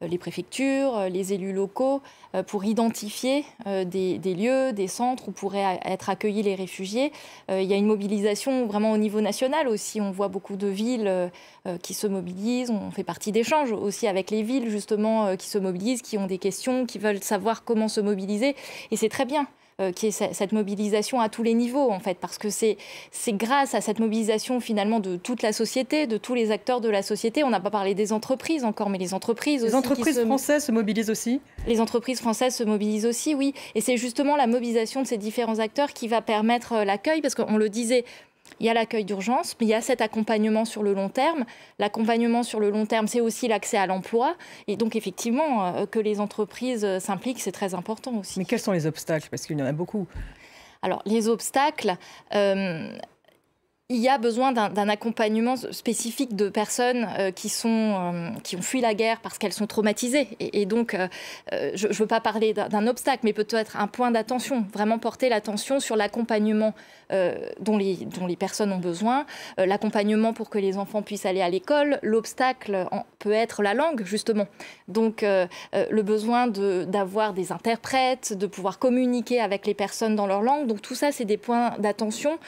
les préfectures, les élus locaux, pour identifier des lieux, des centres où pourraient être accueillis les réfugiés. Il y a une mobilisation vraiment au niveau national aussi. On voit beaucoup de villes qui se mobilisent. On fait partie d'échanges aussi avec les villes, justement, qui se mobilisent, qui ont des questions, qui veulent savoir comment se mobiliser. Et c'est très bien qu'il y ait cette mobilisation à tous les niveaux, en fait, parce que c'est grâce à cette mobilisation, finalement, de toute la société, de tous les acteurs de la société. On n'a pas parlé des entreprises encore, mais les entreprises aussi. Les entreprises françaises se mobilisent aussi ? Les entreprises françaises se mobilisent aussi, oui. Et c'est justement la mobilisation de ces différents acteurs qui va permettre l'accueil, parce qu'on le disait, il y a l'accueil d'urgence, mais il y a cet accompagnement sur le long terme. L'accompagnement sur le long terme, c'est aussi l'accès à l'emploi. Et donc, effectivement, que les entreprises s'impliquent, c'est très important aussi. Mais quels sont les obstacles ? Parce qu'il y en a beaucoup. Alors, les obstacles... il y a besoin d'un accompagnement spécifique de personnes qui ont fui la guerre parce qu'elles sont traumatisées. Et donc, je ne veux pas parler d'un obstacle, mais peut-être un point d'attention, vraiment porter l'attention sur l'accompagnement dont les personnes ont besoin, l'accompagnement pour que les enfants puissent aller à l'école. L'obstacle peut être la langue, justement. Donc, le besoin d'avoir des interprètes, de pouvoir communiquer avec les personnes dans leur langue. Donc, tout ça, c'est des points d'attention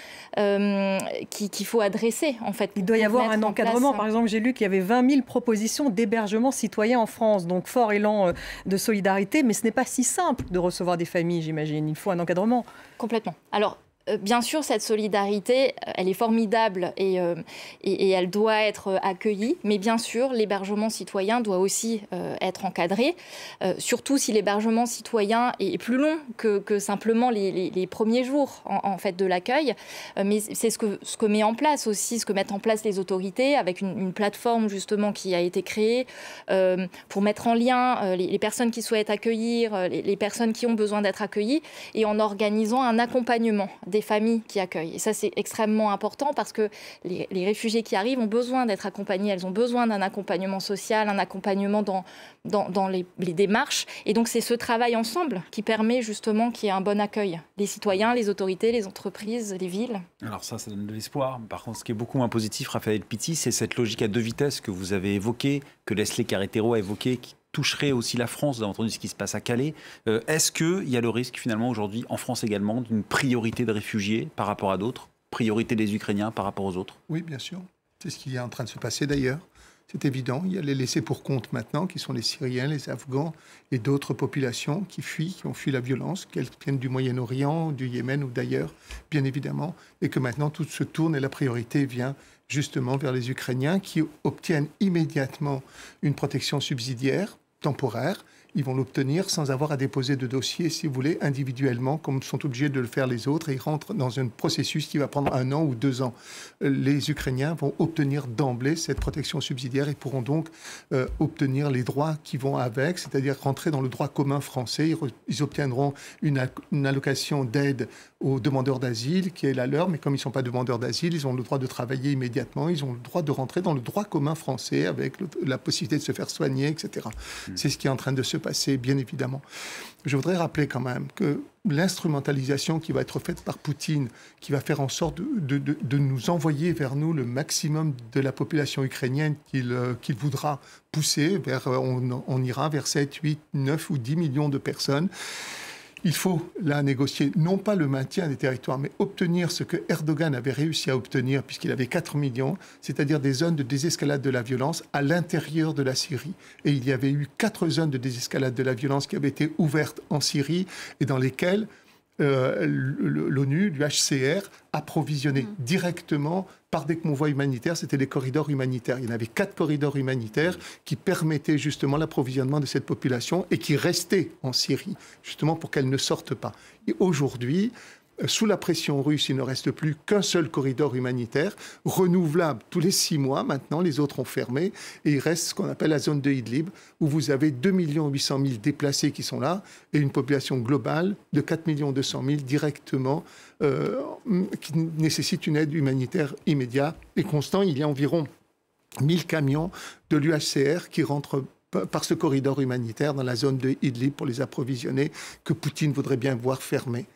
qu'il faut adresser, en fait. Il doit y avoir un encadrement. Par exemple, j'ai lu qu'il y avait 20 000 propositions d'hébergement citoyen en France. Donc, fort élan de solidarité. Mais ce n'est pas si simple de recevoir des familles, j'imagine. Il faut un encadrement. Complètement. Alors, bien sûr, cette solidarité, elle est formidable et elle doit être accueillie. Mais bien sûr, l'hébergement citoyen doit aussi être encadré. Surtout si l'hébergement citoyen est plus long que simplement les premiers jours en fait, de l'accueil. Mais c'est ce que met en place aussi, ce que mettent en place les autorités avec une plateforme justement qui a été créée pour mettre en lien les personnes qui souhaitent accueillir, les personnes qui ont besoin d'être accueillies et en organisant un accompagnement des familles qui accueillent. Et ça, c'est extrêmement important parce que les réfugiés qui arrivent ont besoin d'être accompagnés, elles ont besoin d'un accompagnement social, un accompagnement dans les démarches. Et donc, c'est ce travail ensemble qui permet justement qu'il y ait un bon accueil. Les citoyens, les autorités, les entreprises, les villes. Alors ça donne de l'espoir. Par contre, ce qui est beaucoup moins positif, Raphaël Pitti, c'est cette logique à deux vitesses que vous avez évoquée, que Leslie Carretero a évoquée, qui toucherait aussi la France. Vous avez entendu ce qui se passe à Calais. Est-ce qu'il y a le risque, finalement, aujourd'hui, en France également, d'une priorité de réfugiés par rapport à d'autres ? Priorité des Ukrainiens par rapport aux autres ? Oui, bien sûr. C'est ce qui est en train de se passer, d'ailleurs. c'est évident. Il y a les laissés pour compte maintenant, qui sont les Syriens, les Afghans et d'autres populations qui fuient, qui ont fui la violence, qu'elles viennent du Moyen-Orient, du Yémen ou d'ailleurs, bien évidemment, et que maintenant tout se tourne et la priorité vient justement vers les Ukrainiens qui obtiennent immédiatement une protection subsidiaire, temporaire. Ils vont l'obtenir sans avoir à déposer de dossier, si vous voulez, individuellement, comme sont obligés de le faire les autres, et ils rentrent dans un processus qui va prendre 1 an ou 2 ans. Les Ukrainiens vont obtenir d'emblée cette protection subsidiaire et pourront donc obtenir les droits qui vont avec, c'est-à-dire rentrer dans le droit commun français. Ils obtiendront une allocation d'aide aux demandeurs d'asile, qui est la leur, mais comme ils ne sont pas demandeurs d'asile, ils ont le droit de travailler immédiatement, ils ont le droit de rentrer dans le droit commun français avec la possibilité de se faire soigner, etc. C'est ce qui est en train de se passer, bien évidemment. Je voudrais rappeler quand même que l'instrumentalisation qui va être faite par Poutine, qui va faire en sorte de nous envoyer vers nous le maximum de la population ukrainienne qu'il voudra pousser, on ira vers 7, 8, 9 ou 10 millions de personnes. Il faut, là, négocier, non pas le maintien des territoires, mais obtenir ce que Erdogan avait réussi à obtenir, puisqu'il avait 4 millions, c'est-à-dire des zones de désescalade de la violence à l'intérieur de la Syrie. Et il y avait eu 4 zones de désescalade de la violence qui avaient été ouvertes en Syrie et dans lesquelles l'ONU, l'UHCR, approvisionnait directement par des convois humanitaires. C'était les corridors humanitaires. Il y en avait 4 corridors humanitaires qui permettaient justement l'approvisionnement de cette population et qui restaient en Syrie, justement pour qu'elle ne sorte pas. Et aujourd'hui, sous la pression russe, il ne reste plus qu'un seul corridor humanitaire, renouvelable tous les 6 mois. Maintenant, les autres ont fermé. Et il reste ce qu'on appelle la zone de Idlib, où vous avez 2 800 000 déplacés qui sont là et une population globale de 4 200 000 directement qui nécessite une aide humanitaire immédiate et constante. Il y a environ 1000 camions de l'UHCR qui rentrent par ce corridor humanitaire dans la zone de Idlib pour les approvisionner, que Poutine voudrait bien voir fermer.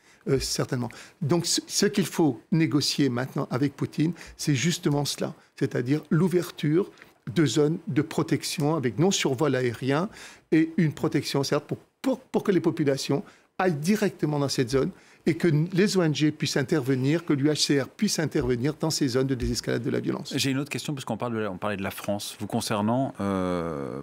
Certainement. Donc, ce qu'il faut négocier maintenant avec Poutine, c'est justement cela, c'est-à-dire l'ouverture de zones de protection avec non-survol aérien et une protection, certes, pour que les populations aillent directement dans cette zone et que les ONG puissent intervenir, que l'UHCR puisse intervenir dans ces zones de désescalade de la violence. J'ai une autre question, parce qu'on parlait de la France, vous concernant,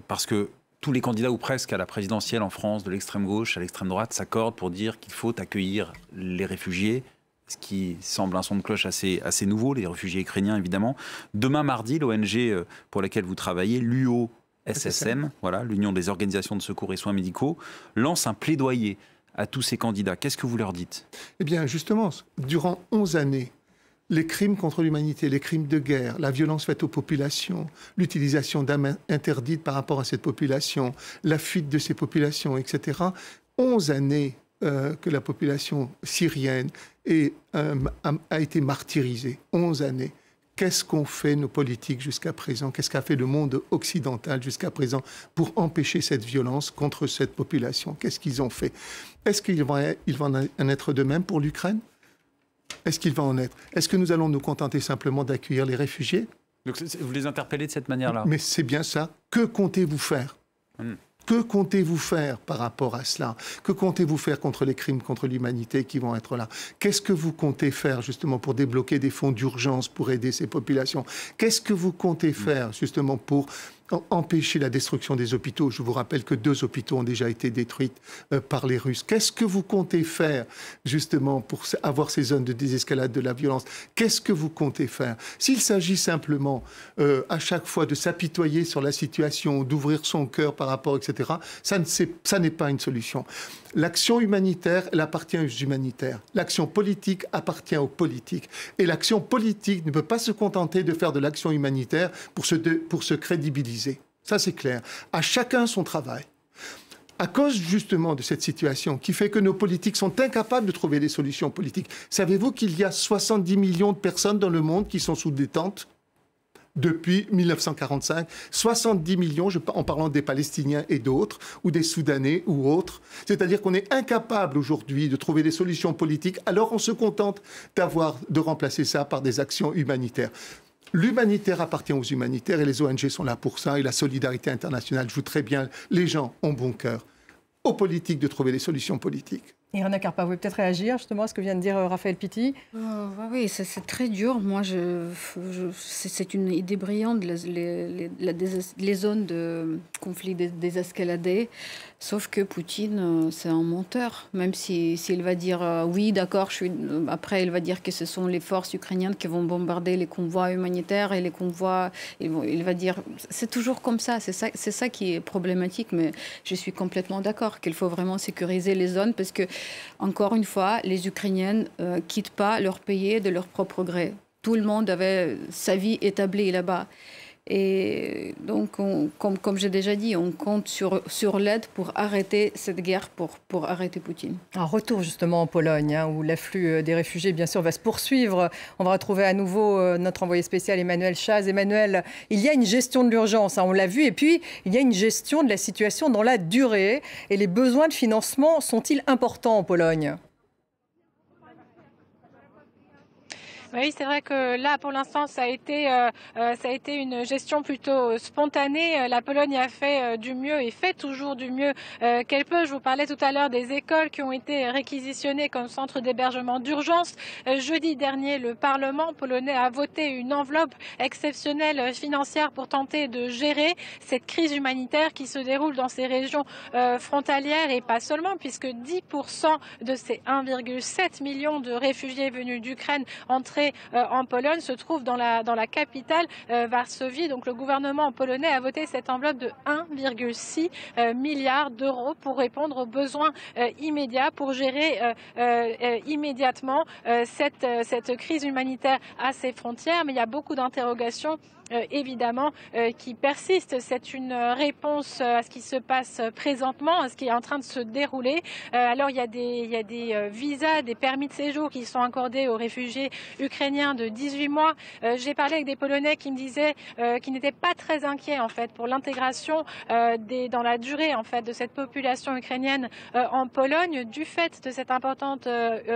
parce que tous les candidats, ou presque, à la présidentielle en France, de l'extrême gauche à l'extrême droite, s'accordent pour dire qu'il faut accueillir les réfugiés, ce qui semble un son de cloche assez nouveau, les réfugiés ukrainiens évidemment. Demain mardi, l'ONG pour laquelle vous travaillez, l'UOSSM, voilà, l'Union des organisations de secours et soins médicaux, lance un plaidoyer à tous ces candidats. Qu'est-ce que vous leur dites? Eh bien, justement, durant 11 années, les crimes contre l'humanité, les crimes de guerre, la violence faite aux populations, l'utilisation d'armes interdites par rapport à cette population, la fuite de ces populations, etc. 11 années que la population syrienne a été martyrisée. 11 années. Qu'est-ce qu'ont fait nos politiques jusqu'à présent? Qu'est-ce qu'a fait le monde occidental jusqu'à présent pour empêcher cette violence contre cette population? Qu'est-ce qu'ils ont fait? Est-ce qu'il va en être de même pour l'Ukraine? Est-ce qu'il va en être? Est-ce que nous allons nous contenter simplement d'accueillir les réfugiés? Donc vous les interpellez de cette manière-là? Mais c'est bien ça. Que comptez-vous faire? Que comptez-vous faire par rapport à cela? Que comptez-vous faire contre les crimes contre l'humanité qui vont être là? Qu'est-ce que vous comptez faire justement pour débloquer des fonds d'urgence pour aider ces populations? Qu'est-ce que vous comptez faire justement pour empêcher la destruction des hôpitaux? Je vous rappelle que 2 hôpitaux ont déjà été détruits par les Russes. Qu'est-ce que vous comptez faire justement pour avoir ces zones de désescalade de la violence? Qu'est-ce que vous comptez faire? S'il s'agit simplement à chaque fois de s'apitoyer sur la situation, d'ouvrir son cœur par rapport, etc., ça n'est pas une solution. L'action humanitaire, elle appartient aux humanitaires. L'action politique appartient aux politiques. Et l'action politique ne peut pas se contenter de faire de l'action humanitaire pour se crédibiliser. Ça, c'est clair. À chacun son travail. À cause justement de cette situation qui fait que nos politiques sont incapables de trouver des solutions politiques. Savez-vous qu'il y a 70 millions de personnes dans le monde qui sont sous détente depuis 1945, 70 millions, en parlant des Palestiniens et d'autres, ou des Soudanais ou autres. C'est-à-dire qu'on est incapable aujourd'hui de trouver des solutions politiques, alors on se contente de remplacer ça par des actions humanitaires. L'humanitaire appartient aux humanitaires et les ONG sont là pour ça, et la solidarité internationale joue très bien. Les gens ont bon cœur. Aux politiques de trouver des solutions politiques. Irina Karpa, vous pouvez peut-être réagir justement à ce que vient de dire Raphaël Pitti. Oui, c'est très dur. Moi, c'est une idée brillante, les zones de conflit désescaladés. Sauf que Poutine, c'est un menteur. Même s'il va dire oui, d'accord, après il va dire que ce sont les forces ukrainiennes qui vont bombarder les convois humanitaires et les convois. Il va dire, c'est toujours comme ça. C'est ça qui est problématique. Mais je suis complètement d'accord qu'il faut vraiment sécuriser les zones parce que, encore une fois, les Ukrainiennes quittent pas leur pays de leur propre gré. Tout le monde avait sa vie établie là-bas. Et donc, comme j'ai déjà dit, on compte sur l'aide pour arrêter cette guerre, pour arrêter Poutine. Un retour justement en Pologne, où l'afflux des réfugiés, bien sûr, va se poursuivre. On va retrouver à nouveau notre envoyé spécial Emmanuel Chaz. Emmanuel, il y a une gestion de l'urgence, on l'a vu, et puis il y a une gestion de la situation dans la durée. Et les besoins de financement sont-ils importants en Pologne ? Oui, c'est vrai que là, pour l'instant, ça a été une gestion plutôt spontanée. La Pologne a fait du mieux et fait toujours du mieux qu'elle peut. Je vous parlais tout à l'heure des écoles qui ont été réquisitionnées comme centre d'hébergement d'urgence. Jeudi dernier, le Parlement polonais a voté une enveloppe exceptionnelle financière pour tenter de gérer cette crise humanitaire qui se déroule dans ces régions frontalières et pas seulement, puisque 10% de ces 1,7 million de réfugiés venus d'Ukraine entrés en Pologne se trouve dans la capitale Varsovie. Donc le gouvernement polonais a voté cette enveloppe de 1,6 milliard d'euros pour répondre aux besoins immédiats, pour gérer immédiatement cette crise humanitaire à ses frontières. Mais il y a beaucoup d'interrogations évidemment qui persiste. C'est une réponse à ce qui se passe présentement, à ce qui est en train de se dérouler. Alors il y a des visas, des permis de séjour qui sont accordés aux réfugiés ukrainiens de 18 mois. J'ai parlé avec des Polonais qui me disaient qu'ils n'étaient pas très inquiets en fait pour l'intégration dans la durée en fait de cette population ukrainienne en Pologne, du fait de cette importante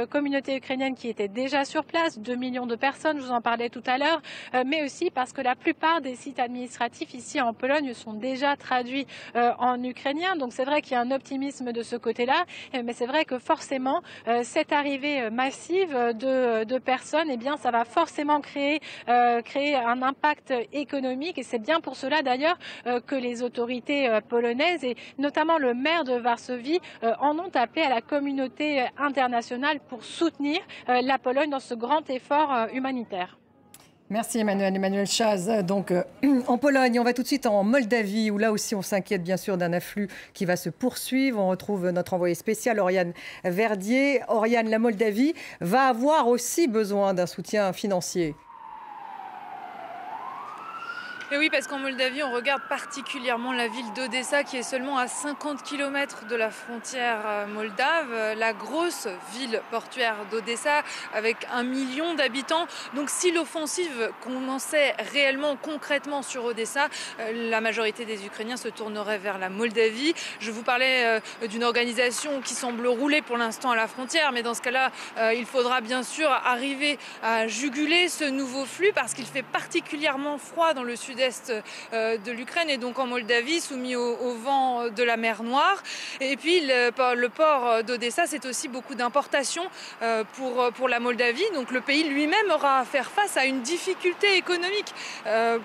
communauté ukrainienne qui était déjà sur place, 2 millions de personnes, je vous en parlais tout à l'heure, mais aussi parce que la plupart des sites administratifs ici en Pologne sont déjà traduits en ukrainien. Donc c'est vrai qu'il y a un optimisme de ce côté-là, mais c'est vrai que forcément cette arrivée massive de personnes, eh bien ça va forcément créer un impact économique, et c'est bien pour cela d'ailleurs que les autorités polonaises et notamment le maire de Varsovie en ont appelé à la communauté internationale pour soutenir la Pologne dans ce grand effort humanitaire. Merci Emmanuel Chaz. Donc en Pologne, on va tout de suite en Moldavie, où là aussi on s'inquiète bien sûr d'un afflux qui va se poursuivre. On retrouve notre envoyé spécial Oriane Verdier. Oriane, la Moldavie va avoir aussi besoin d'un soutien financier. Et oui, parce qu'en Moldavie, on regarde particulièrement la ville d'Odessa, qui est seulement à 50 km de la frontière moldave, la grosse ville portuaire d'Odessa, avec 1 million d'habitants. Donc si l'offensive commençait réellement, concrètement sur Odessa, la majorité des Ukrainiens se tourneraient vers la Moldavie. Je vous parlais d'une organisation qui semble rouler pour l'instant à la frontière, mais dans ce cas-là, il faudra bien sûr arriver à juguler ce nouveau flux, parce qu'il fait particulièrement froid dans le sud-est de l'Ukraine et donc en Moldavie, soumis au vent de la mer Noire. Et puis le port d'Odessa, c'est aussi beaucoup d'importations pour la Moldavie. Donc le pays lui-même aura à faire face à une difficulté économique,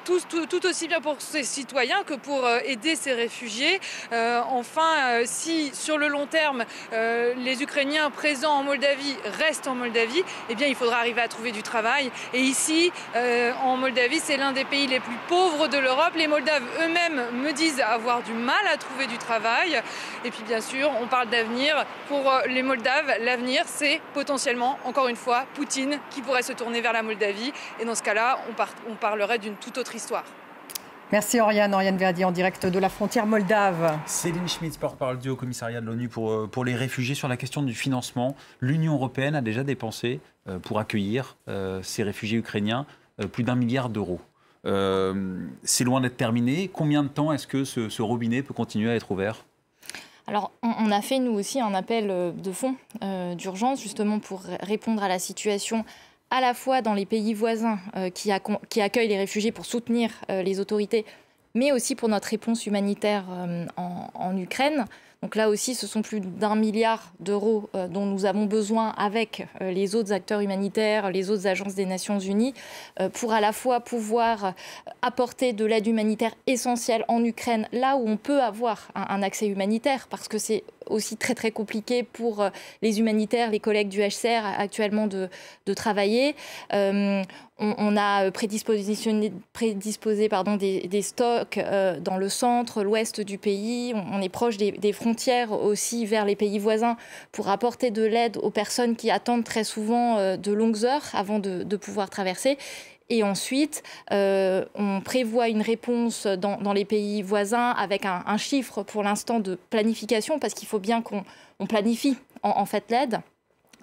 tout aussi bien pour ses citoyens que pour aider ses réfugiés. Enfin, si sur le long terme, les Ukrainiens présents en Moldavie restent en Moldavie, eh bien il faudra arriver à trouver du travail. Et ici, en Moldavie, c'est l'un des pays les plus pauvres de l'Europe. Les Moldaves eux-mêmes me disent avoir du mal à trouver du travail. Et puis bien sûr, on parle d'avenir. Pour les Moldaves, l'avenir, c'est potentiellement, encore une fois, Poutine qui pourrait se tourner vers la Moldavie. Et dans ce cas-là, on parlerait d'une toute autre histoire. Merci Oriane Verdier en direct de la frontière moldave. Céline Schmitz, porte-parole du Haut-Commissariat de l'ONU pour les réfugiés, sur la question du financement. L'Union européenne a déjà dépensé pour accueillir ces réfugiés ukrainiens plus d'1 milliard d'euros. C'est loin d'être terminé. Combien de temps est-ce que ce robinet peut continuer à être ouvert ? Alors, on a fait, nous aussi, un appel de fonds d'urgence, justement, pour répondre à la situation à la fois dans les pays voisins qui accueillent les réfugiés pour soutenir les autorités, mais aussi pour notre réponse humanitaire en Ukraine. Donc là aussi, ce sont plus d'1 milliard d'euros dont nous avons besoin avec les autres acteurs humanitaires, les autres agences des Nations Unies, pour à la fois pouvoir apporter de l'aide humanitaire essentielle en Ukraine, là où on peut avoir un accès humanitaire, parce que c'est aussi très très compliqué pour les humanitaires, les collègues du HCR actuellement de travailler. On a prédisposé des stocks dans le centre, l'ouest du pays. On est proche des frontières aussi vers les pays voisins pour apporter de l'aide aux personnes qui attendent très souvent de longues heures avant de pouvoir traverser. Et ensuite, on prévoit une réponse dans les pays voisins avec un chiffre pour l'instant de planification, parce qu'il faut bien qu'on planifie en fait l'aide.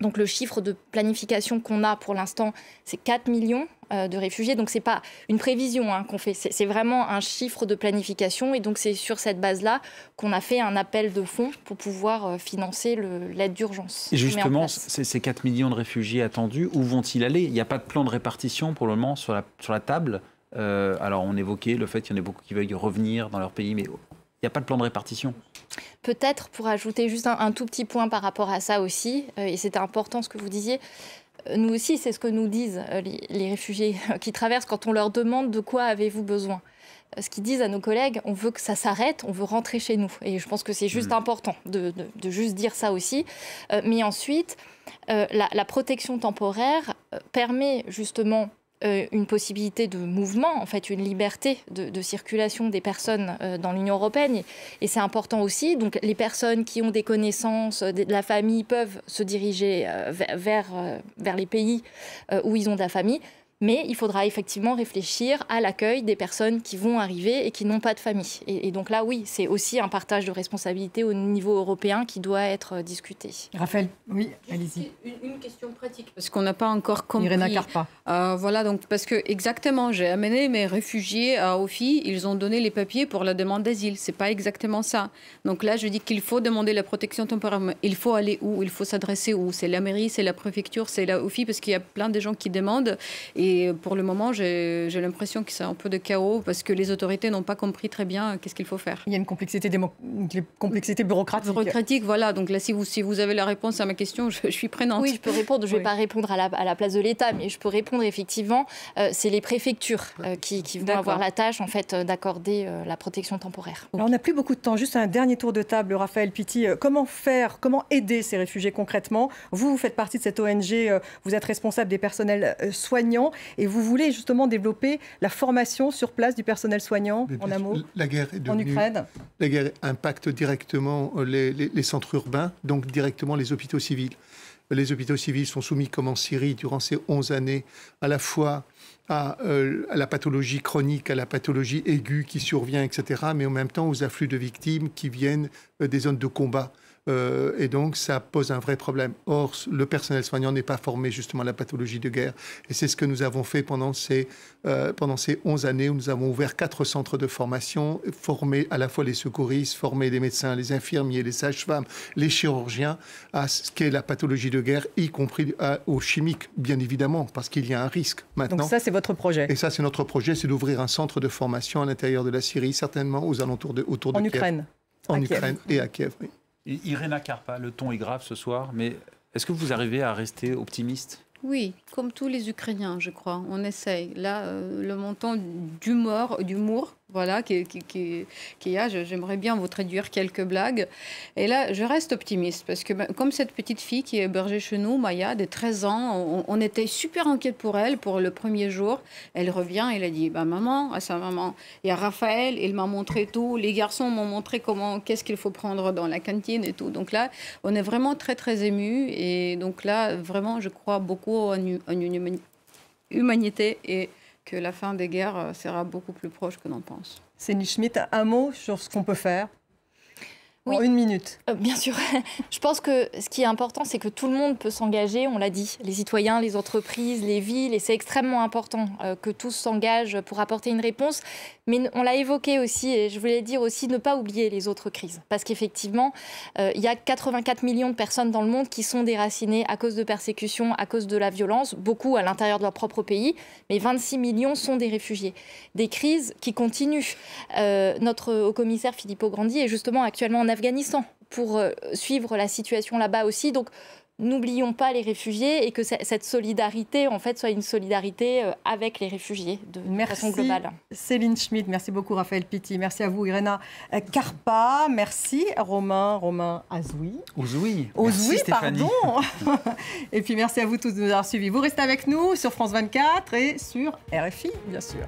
Donc le chiffre de planification qu'on a pour l'instant, c'est 4 millions de réfugiés. Donc ce n'est pas une prévision qu'on fait, c'est vraiment un chiffre de planification. Et donc c'est sur cette base-là qu'on a fait un appel de fonds pour pouvoir financer l'aide d'urgence. Et justement, ces 4 millions de réfugiés attendus, où vont-ils aller? Il n'y a pas de plan de répartition pour le moment sur la table. Alors on évoquait le fait qu'il y en a beaucoup qui veulent revenir dans leur pays, mais il n'y a pas de plan de répartition. Peut-être, pour ajouter juste un tout petit point par rapport à ça aussi, et c'était important ce que vous disiez, nous aussi, c'est ce que nous disent les réfugiés qui traversent quand on leur demande de quoi avez-vous besoin. Ce qu'ils disent à nos collègues, on veut que ça s'arrête, on veut rentrer chez nous. Et je pense que c'est juste important de juste dire ça aussi. Mais ensuite, la protection temporaire permet justement une possibilité de mouvement, en fait, une liberté de circulation des personnes dans l'Union européenne. Et c'est important aussi. Donc, les personnes qui ont des connaissances, de la famille, peuvent se diriger vers les pays où ils ont de la famille. Mais il faudra effectivement réfléchir à l'accueil des personnes qui vont arriver et qui n'ont pas de famille. Et donc là, oui, c'est aussi un partage de responsabilités au niveau européen qui doit être discuté. Raphaël, oui, allez-y. Une question pratique, parce qu'on n'a pas encore compris. Irena Karpa. Voilà, donc, parce que exactement, j'ai amené mes réfugiés à OFI, ils ont donné les papiers pour la demande d'asile. C'est pas exactement ça. Donc là, je dis qu'il faut demander la protection temporaire. Mais il faut aller où? Il faut s'adresser où? C'est la mairie, c'est la préfecture, c'est la OFI, parce qu'il y a plein de gens qui demandent. Et pour le moment, j'ai l'impression que c'est un peu de chaos parce que les autorités n'ont pas compris très bien qu'est-ce qu'il faut faire. Il y a une complexité bureaucratique. Bureaucratique, voilà. Donc là, si vous avez la réponse à ma question, je suis prenante. Oui, je peux répondre. Je ne vais pas répondre à la place de l'État, mais je peux répondre effectivement. C'est les préfectures qui vont avoir la tâche en fait, d'accorder la protection temporaire. Alors, on n'a plus beaucoup de temps. Juste un dernier tour de table, Raphaël Pitti. Comment aider ces réfugiés concrètement? Vous faites partie de cette ONG, vous êtes responsable des personnels soignants. Et vous voulez justement développer la formation sur place du personnel soignant, en un mot, en Ukraine. La guerre impacte directement les centres urbains, donc directement les hôpitaux civils. Les hôpitaux civils sont soumis, comme en Syrie, durant ces 11 années, à la fois à la pathologie chronique, à la pathologie aiguë qui survient, etc., mais en même temps aux afflux de victimes qui viennent des zones de combat. Et donc, ça pose un vrai problème. Or, le personnel soignant n'est pas formé justement à la pathologie de guerre. Et c'est ce que nous avons fait pendant ces 11 années où nous avons ouvert 4 centres de formation, formés à la fois les secouristes, formés les médecins, les infirmiers, les sages-femmes, les chirurgiens à ce qu'est la pathologie de guerre, y compris aux chimiques, bien évidemment, parce qu'il y a un risque maintenant. Donc ça, c'est votre projet. Et ça, c'est notre projet, c'est d'ouvrir un centre de formation à l'intérieur de la Syrie, certainement aux alentours autour de Kiev. Ukraine. En Ukraine et à Kiev, oui. Irena Karpa, le ton est grave ce soir, mais est-ce que vous arrivez à rester optimiste? Oui, comme tous les Ukrainiens, je crois. On essaye. Là, le montant d'humour, voilà, qu'il y a, j'aimerais bien vous traduire quelques blagues. Et là, je reste optimiste parce que comme cette petite fille qui est hébergée chez nous, Maya, de 13 ans, on était super inquiète pour elle pour le premier jour. Elle revient, elle a dit maman, à sa maman. Il y a Raphaël, il m'a montré tout. Les garçons m'ont montré qu'est-ce qu'il faut prendre dans la cantine et tout. Donc là, on est vraiment très, très émus. Et donc là, vraiment, je crois beaucoup en une humanité et que la fin des guerres sera beaucoup plus proche que l'on pense. Céline Schmitt, un mot sur ce qu'on peut faire? Oui. En 1 minute. Bien sûr. Je pense que ce qui est important, c'est que tout le monde peut s'engager, on l'a dit, les citoyens, les entreprises, les villes, et c'est extrêmement important que tous s'engagent pour apporter une réponse. Mais on l'a évoqué aussi, et je voulais dire aussi, ne pas oublier les autres crises. Parce qu'effectivement, il y a 84 millions de personnes dans le monde qui sont déracinées à cause de persécutions, à cause de la violence, beaucoup à l'intérieur de leur propre pays, mais 26 millions sont des réfugiés. Des crises qui continuent. Notre haut-commissaire Filippo Grandi est justement actuellement en Afghanistan pour suivre la situation là-bas aussi. Donc, n'oublions pas les réfugiés et que cette solidarité, en fait, soit une solidarité avec les réfugiés de façon globale. Céline Schmidt, merci beaucoup Raphaël Pitti, merci à vous Irena Carpa, merci Romain Azoui. Ozoui, pardon. Et puis merci à vous tous de nous avoir suivis. Vous restez avec nous sur France 24 et sur RFI, bien sûr.